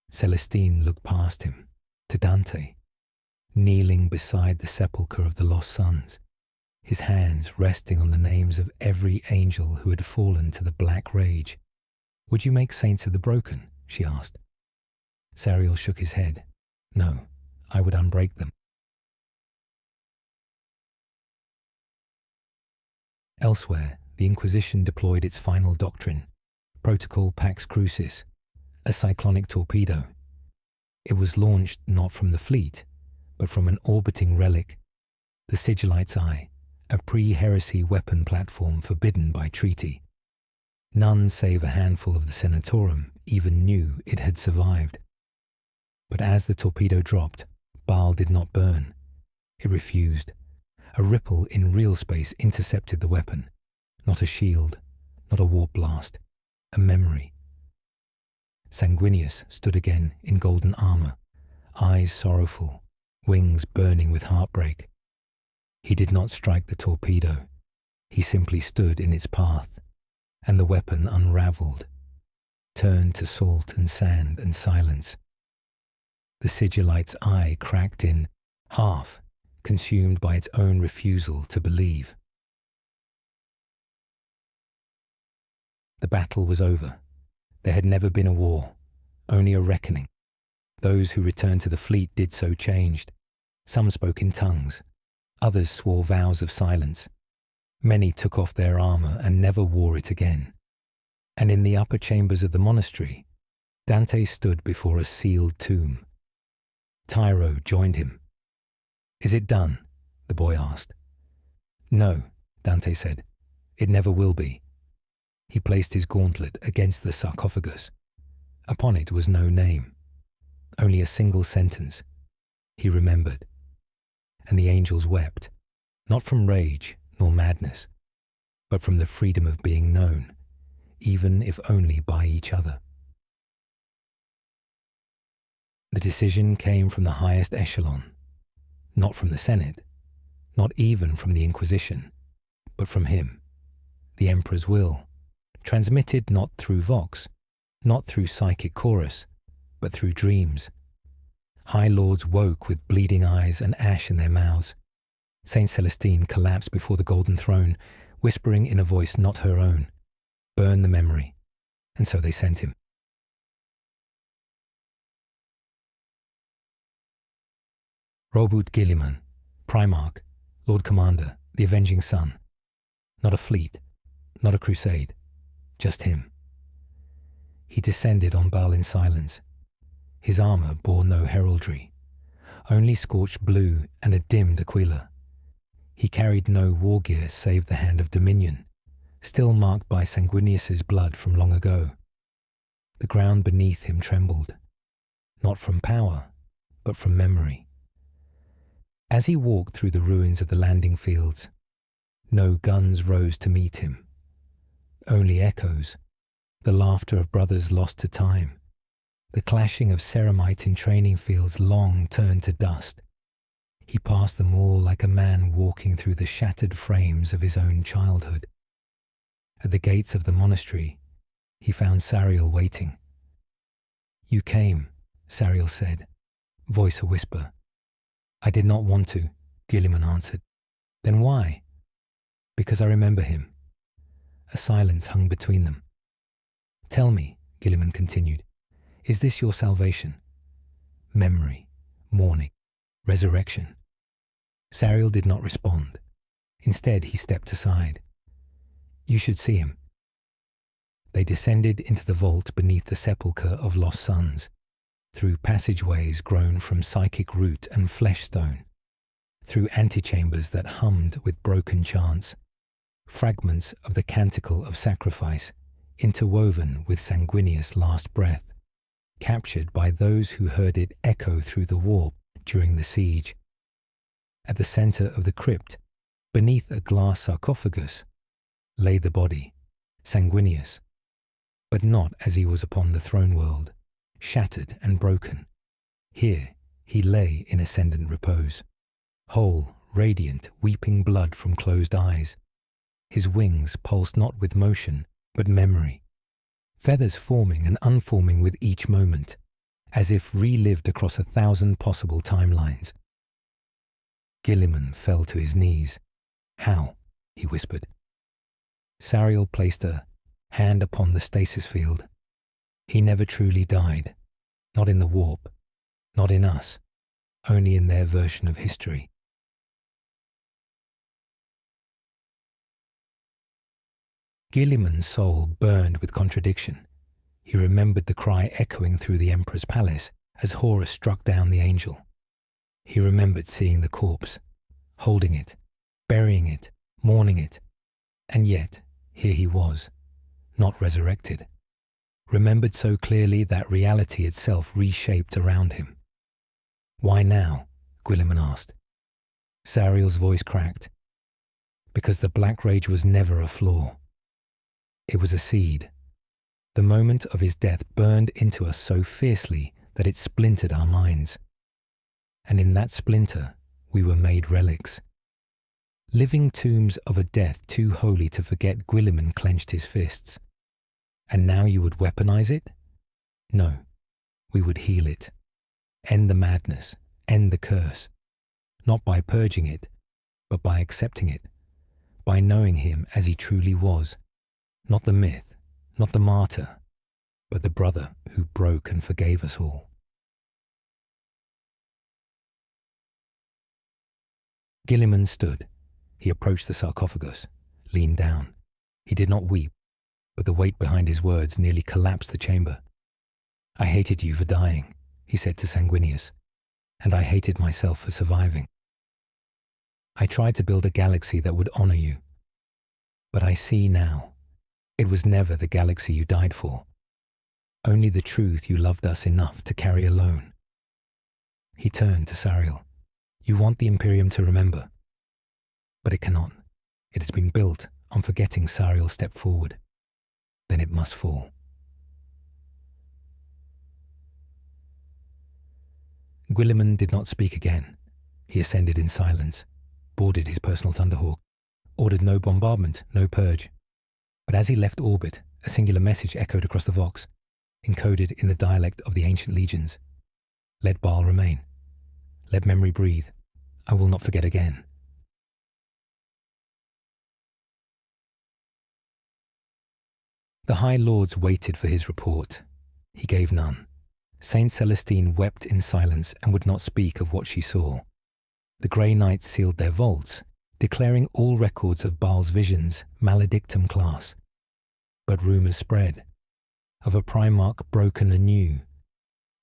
Celestine looked past him, to Dante, kneeling beside the sepulchre of the lost sons, his hands resting on the names of every angel who had fallen to the black rage. "Would you make saints of the broken?" she asked. Sariel shook his head. "No, I would unbreak them." Elsewhere, the Inquisition deployed its final doctrine, Protocol Pax Crucis, a cyclonic torpedo. It was launched not from the fleet, but from an orbiting relic, the Sigillite's Eye, a pre-heresy weapon platform forbidden by treaty. None save a handful of the Senatorum even knew it had survived. But as the torpedo dropped, Baal did not burn. It refused. A ripple in real space intercepted the weapon. Not a shield, not a warp blast, a memory. Sanguinius stood again in golden armor, eyes sorrowful, wings burning with heartbreak. He did not strike the torpedo. He simply stood in its path, and the weapon unraveled, turned to salt and sand and silence. The Sigillite's eye cracked in half, consumed by its own refusal to believe. The battle was over. There had never been a war, only a reckoning. Those who returned to the fleet did so changed. Some spoke in tongues. Others swore vows of silence. Many took off their armor and never wore it again. And in the upper chambers of the monastery, Dante stood before a sealed tomb. Tyro joined him. "Is it done?" the boy asked. "No," Dante said. "It never will be." He placed his gauntlet against the sarcophagus. Upon it was no name, only a single sentence. He remembered. And the angels wept, not from rage nor madness, but from the freedom of being known, even if only by each other. The decision came from the highest echelon, not from the Senate, not even from the Inquisition, but from him, the Emperor's will, transmitted not through vox, not through psychic chorus, but through dreams. High lords woke with bleeding eyes and ash in their mouths. Saint Celestine collapsed before the golden throne, whispering in a voice not her own, "Burn the memory," and so they sent him. Robert Guilliman, Primarch, Lord Commander, the Avenging Sun. Not a fleet, not a crusade, just him. He descended on Baal in silence. His armour bore no heraldry, only scorched blue and a dimmed aquila. He carried no war gear save the hand of dominion, still marked by Sanguinius's blood from long ago. The ground beneath him trembled, not from power, but from memory. As he walked through the ruins of the landing fields, no guns rose to meet him. Only echoes, the laughter of brothers lost to time, the clashing of ceramite in training fields long turned to dust. He passed them all like a man walking through the shattered frames of his own childhood. At the gates of the monastery, he found Sariel waiting. "You came," Sariel said, voice a whisper. "I did not want to," Guilliman answered. "Then why?" "Because I remember him." A silence hung between them. "Tell me," Guilliman continued, "is this your salvation? Memory, mourning, resurrection?" Sariel did not respond. Instead, he stepped aside. "You should see him." They descended into the vault beneath the sepulchre of lost sons, through passageways grown from psychic root and flesh stone, through antechambers that hummed with broken chants, fragments of the canticle of sacrifice interwoven with Sanguinius' last breath, captured by those who heard it echo through the warp during the siege. At the centre of the crypt, beneath a glass sarcophagus, lay the body, Sanguinius, but not as he was upon the throne world, shattered and broken. Here he lay in ascendant repose, whole, radiant, weeping blood from closed eyes. His wings pulsed not with motion, but memory, feathers forming and unforming with each moment, as if relived across 1,000 possible timelines. Guilliman fell to his knees. "How?" he whispered. Sariel placed a hand upon the stasis field. "He never truly died, not in the warp, not in us, only in their version of history." Guilliman's soul burned with contradiction. He remembered the cry echoing through the Emperor's palace as Horus struck down the angel. He remembered seeing the corpse, holding it, burying it, mourning it, and yet here he was, not resurrected, remembered so clearly that reality itself reshaped around him. "Why now?" Guilliman asked. Sariel's voice cracked. "Because the black rage was never a flaw. It was a seed. The moment of his death burned into us so fiercely that it splintered our minds. And in that splinter, we were made relics. Living tombs of a death too holy to forget." Guilliman clenched his fists. "And now you would weaponize it?" "No, we would heal it. End the madness, end the curse. Not by purging it, but by accepting it. By knowing him as he truly was. Not the myth, not the martyr, but the brother who broke and forgave us all." Guilliman stood. He approached the sarcophagus, leaned down. He did not weep, but the weight behind his words nearly collapsed the chamber. "I hated you for dying," he said to Sanguinius, "and I hated myself for surviving. I tried to build a galaxy that would honor you. But I see now, it was never the galaxy you died for, only the truth you loved us enough to carry alone." He turned to Sariel. "You want the Imperium to remember, but it cannot. It has been built on forgetting." Sariel stepped forward. "Then it must fall." Guilliman did not speak again. He ascended in silence, boarded his personal Thunderhawk, ordered no bombardment, no purge. But as he left orbit, a singular message echoed across the Vox, encoded in the dialect of the ancient legions. "Let Baal remain. Let memory breathe. I will not forget again." The High Lords waited for his report. He gave none. Saint Celestine wept in silence and would not speak of what she saw. The Grey Knights sealed their vaults, declaring all records of Baal's visions maledictum class. But rumours spread. of a Primarch broken anew,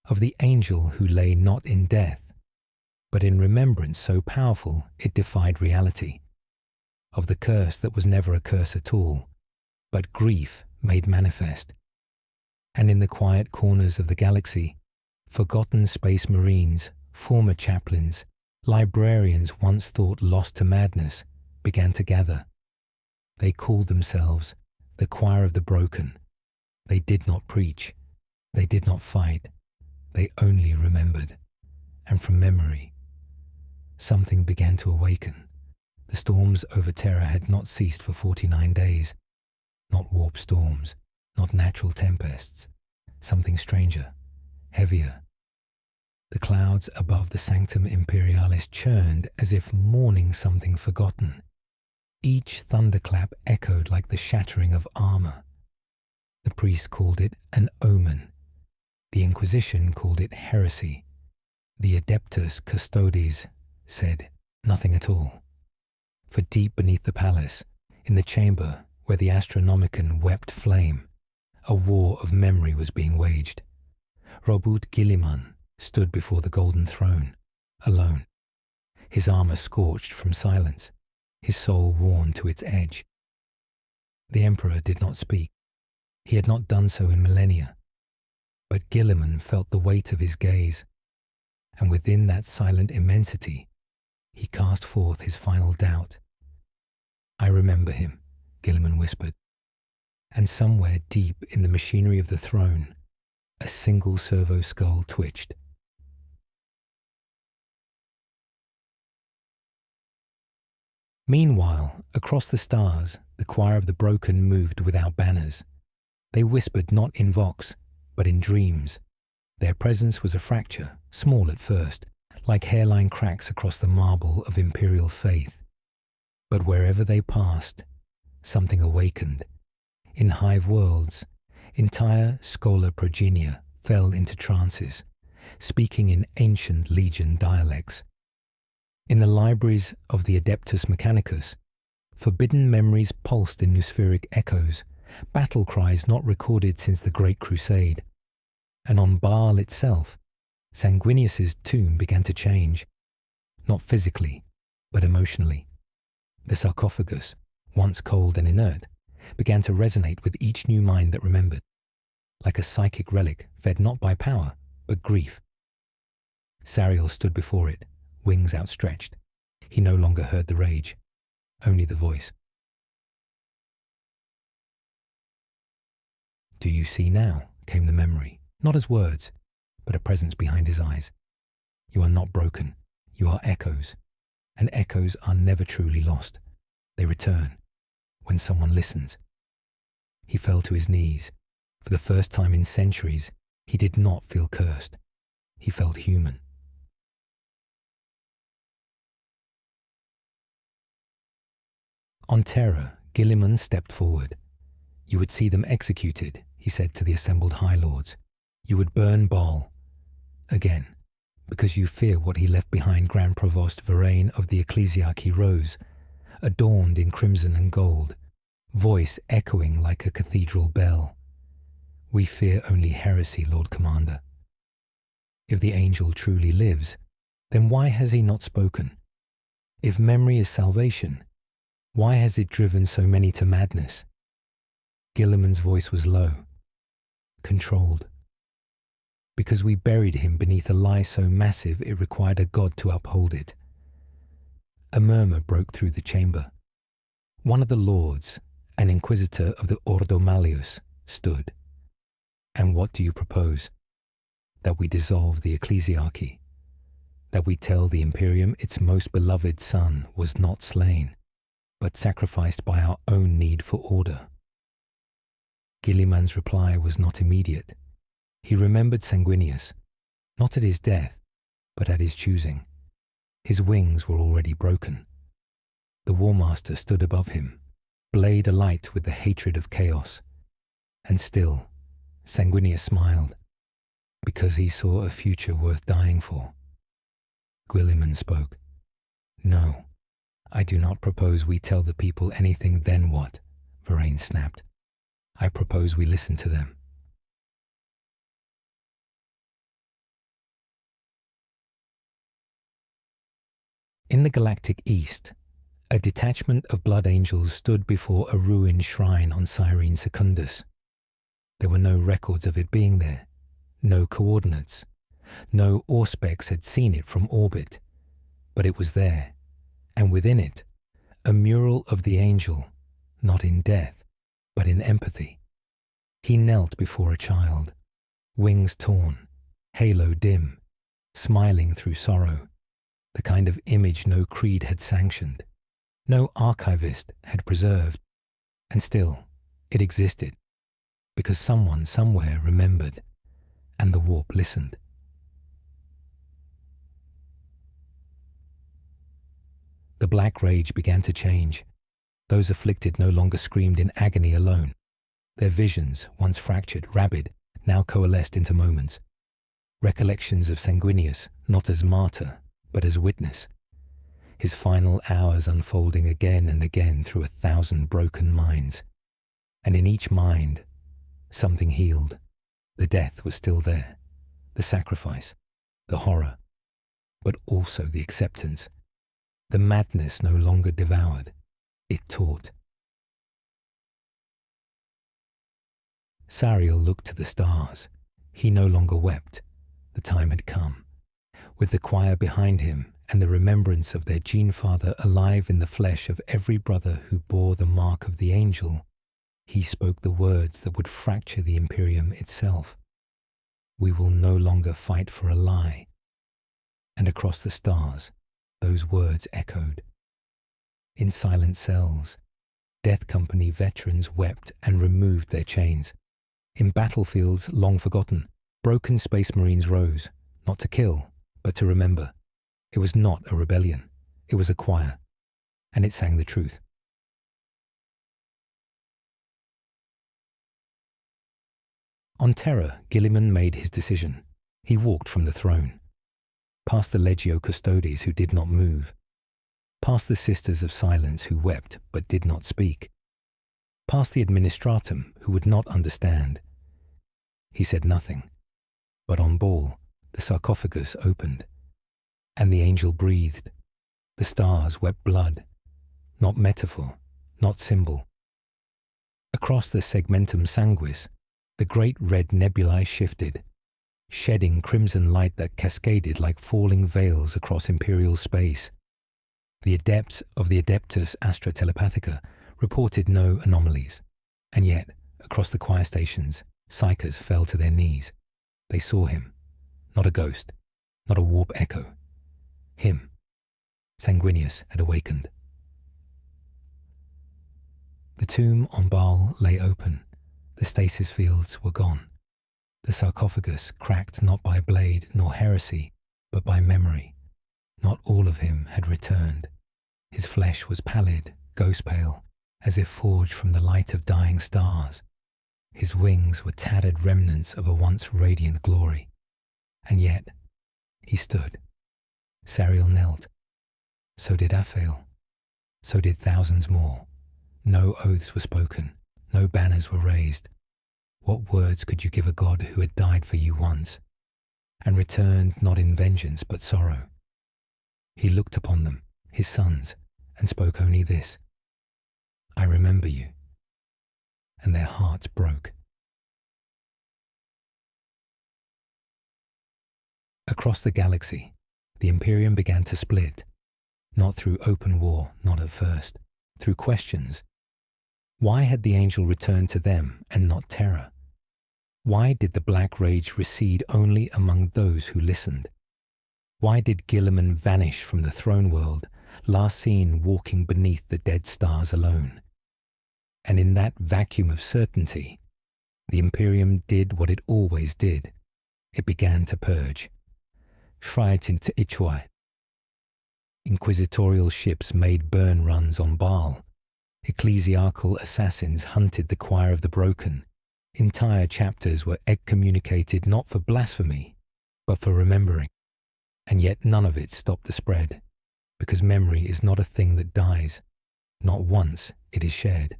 of the angel who lay not in death, but in remembrance so powerful it defied reality, of the curse that was never a curse at all, but grief made manifest. And in the quiet corners of the galaxy, forgotten space marines, former chaplains, librarians once thought lost to madness, began to gather. They called themselves the Choir of the Broken. They did not preach. They did not fight. They only remembered. And from memory, something began to awaken. The storms over Terra had not ceased for 49 days. Not warp storms, not natural tempests. Something stranger, heavier. The clouds above the Sanctum Imperialis churned as if mourning something forgotten. Each thunderclap echoed like the shattering of armor. The priest called it an omen. The Inquisition called it heresy. The Adeptus Custodes said nothing at all. For deep beneath the palace, in the chamber where the Astronomicon wept flame, a war of memory was being waged. Robert Guilliman stood before the golden throne, alone, his armor scorched from silence, his soul worn to its edge. The Emperor did not speak. He had not done so in millennia. But Guilliman felt the weight of his gaze, and within that silent immensity, he cast forth his final doubt. "I remember him," Guilliman whispered, and somewhere deep in the machinery of the throne, a single servo skull twitched. Meanwhile, across the stars, the Choir of the Broken moved without banners. They whispered not in vox, but in dreams. Their presence was a fracture, small at first, like hairline cracks across the marble of imperial faith. But wherever they passed, something awakened. In hive worlds, entire schola progenia fell into trances, speaking in ancient legion dialects. In the libraries of the Adeptus Mechanicus, forbidden memories pulsed in nospheric echoes, battle cries not recorded since the Great Crusade. And on Baal itself, Sanguinius's tomb began to change, not physically, but emotionally. The sarcophagus, once cold and inert, began to resonate with each new mind that remembered, like a psychic relic fed not by power, but grief. Sariel stood before it, wings outstretched. He no longer heard the rage, only the voice. "Do you see now?" came the memory, not as words, but a presence behind his eyes. "You are not broken. You are echoes, and echoes are never truly lost. They return when someone listens." He fell to his knees. For the first time in centuries, he did not feel cursed. He felt human. On Terra, Guilliman stepped forward. "You would see them executed," he said to the assembled High Lords. "You would burn Baal again, because you fear what he left behind." Grand Provost Varain of the Ecclesiarchy rose, adorned in crimson and gold, voice echoing like a cathedral bell. "We fear only heresy, Lord Commander. If the angel truly lives, then why has he not spoken? If memory is salvation, why has it driven so many to madness?" Guilliman's voice was low, controlled. "Because we buried him beneath a lie so massive it required a god to uphold it." A murmur broke through the chamber. One of the lords, an inquisitor of the Ordo Malleus, stood. "And what do you propose? That we dissolve the ecclesiarchy? That we tell the Imperium its most beloved son was not slain, but sacrificed by our own need for order?" Guilliman's reply was not immediate. He remembered Sanguinius, not at his death, but at his choosing. His wings were already broken. The War Master stood above him, blade alight with the hatred of chaos. And still, Sanguinius smiled, because he saw a future worth dying for. Guilliman spoke. "No, I do not propose we tell the people anything. Then what?" Varain snapped. "I propose we listen to them. In the galactic east, a detachment of blood angels stood before a ruined shrine on Cyrene Secundus. There were no records of it being there, no coordinates. No Auspex had seen it from orbit, but it was there, and within it, a mural of the angel, not in death, but in empathy. He knelt before a child, wings torn, halo dim, smiling through sorrow, the kind of image no creed had sanctioned, no archivist had preserved, and still it existed, because someone somewhere remembered, and the warp listened. The black rage began to change. Those afflicted no longer screamed in agony alone. Their visions, once fractured, rabid, now coalesced into moments. Recollections of Sanguinius, not as martyr, but as witness. His final hours unfolding again and again through 1,000 broken minds. And in each mind, something healed. The death was still there. The sacrifice, the horror, but also the acceptance. The madness no longer devoured, it taught. Sariel looked to the stars. He no longer wept. The time had come. With the choir behind him and the remembrance of their gene-father alive in the flesh of every brother who bore the mark of the angel, he spoke the words that would fracture the Imperium itself. We will no longer fight for a lie. And across the stars, those words echoed. In silent cells, Death Company veterans wept and removed their chains. In battlefields long forgotten, broken Space Marines rose, not to kill, but to remember. It was not a rebellion, it was a choir, and it sang the truth. On Terra, Guilliman made his decision. He walked from the throne, past the Legio Custodes who did not move, past the Sisters of Silence who wept but did not speak, past the Administratum who would not understand. He said nothing, but on Baal, the sarcophagus opened, and the angel breathed. The stars wept blood, not metaphor, not symbol. Across the segmentum sanguis, the great red nebulae shifted, shedding crimson light that cascaded like falling veils across imperial space. The adepts of the Adeptus Astra Telepathica reported no anomalies, and yet, across the choir stations, psychers fell to their knees. They saw him, not a ghost, not a warp echo. Him. Sanguinius had awakened. The tomb on Baal lay open. The stasis fields were gone. The sarcophagus cracked not by blade nor heresy, but by memory. Not all of him had returned. His flesh was pallid, ghost-pale, as if forged from the light of dying stars. His wings were tattered remnants of a once radiant glory. And yet, he stood. Sariel knelt. So did Aphael. So did thousands more. No oaths were spoken. No banners were raised. What words could you give a God who had died for you once, and returned not in vengeance but sorrow? He looked upon them, his sons, and spoke only this: I remember you. And their hearts broke. Across the galaxy, the Imperium began to split, not through open war, not at first, through questions. Why had the angel returned to them and not Terra? Why did the black rage recede only among those who listened? Why did Guilliman vanish from the throne world, last seen walking beneath the dead stars alone? And in that vacuum of certainty, the Imperium did what it always did. It began to purge. Schreit into Ichwai. Inquisitorial ships made burn runs on Baal. Ecclesiarchal assassins hunted the choir of the broken. Entire chapters were excommunicated not for blasphemy, but for remembering. And yet none of it stopped the spread, because memory is not a thing that dies. Not once it is shared.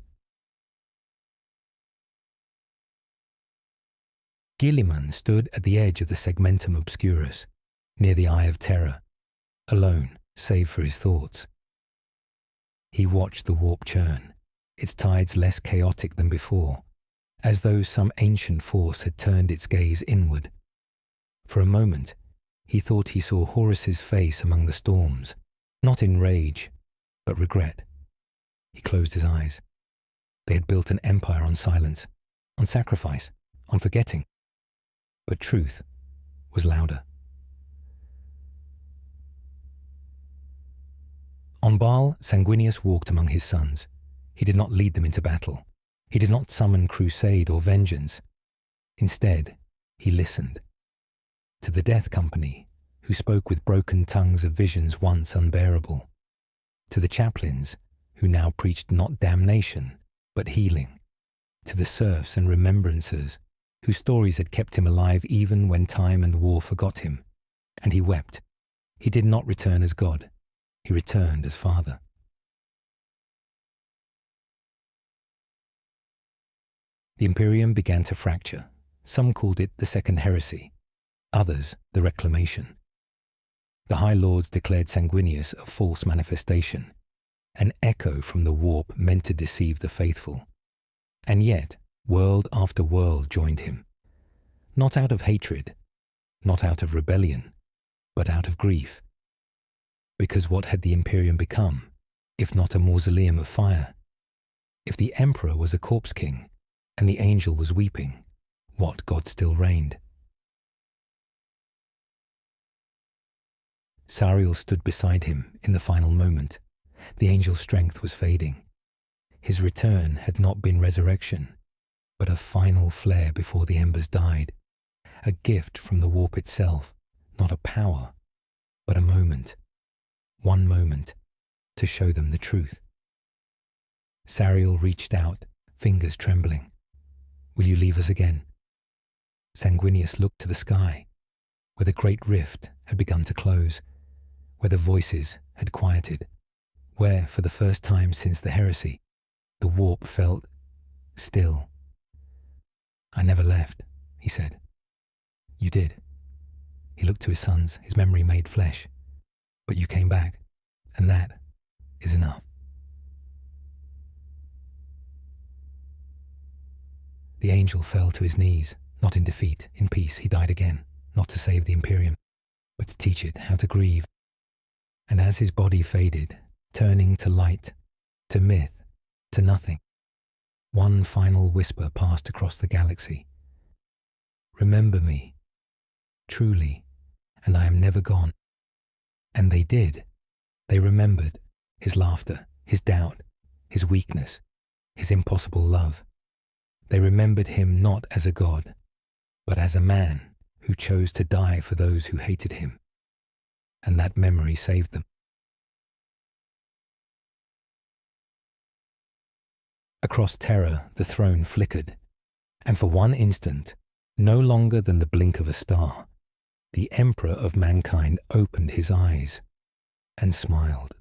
Guilliman stood at the edge of the segmentum obscurus, near the Eye of Terror, alone, save for his thoughts. He watched the warp churn, its tides less chaotic than before, as though some ancient force had turned its gaze inward. For a moment, he thought he saw Horus's face among the storms, not in rage, but regret. He closed his eyes. They had built an empire on silence, on sacrifice, on forgetting. But truth was louder. On Baal, Sanguinius walked among his sons. He did not lead them into battle. He did not summon crusade or vengeance. Instead, he listened. To the death company, who spoke with broken tongues of visions once unbearable. To the chaplains, who now preached not damnation, but healing. To the serfs and remembrancers, whose stories had kept him alive even when time and war forgot him. And he wept. He did not return as God. He returned as Father. The Imperium began to fracture. Some called it the Second Heresy, others the Reclamation. The High Lords declared Sanguinius a false manifestation, an echo from the warp meant to deceive the faithful. And yet, world after world joined him, not out of hatred, not out of rebellion, but out of grief. Because what had the Imperium become, if not a mausoleum of fire? If the Emperor was a corpse king, and the angel was weeping, what God still reigned? Sariel stood beside him in the final moment. The angel's strength was fading. His return had not been resurrection, but a final flare before the embers died, a gift from the warp itself, not a power, but a moment, one moment, to show them the truth. Sariel reached out, fingers trembling. "Will you leave us again?" Sanguinius looked to the sky, where the great rift had begun to close, where the voices had quieted, where, for the first time since the heresy, the warp felt still. "I never left," he said. "You did." He looked to his sons, his memory made flesh. "But you came back, and that is enough." The angel fell to his knees, not in defeat, in peace. He died again, not to save the Imperium, but to teach it how to grieve. And as his body faded, turning to light, to myth, to nothing, one final whisper passed across the galaxy. "Remember me, truly, and I am never gone." And they did. They remembered his laughter, his doubt, his weakness, his impossible love. They remembered him not as a god, but as a man who chose to die for those who hated him. And that memory saved them. Across Terra, the throne flickered, and for one instant, no longer than the blink of a star, the Emperor of mankind opened his eyes and smiled.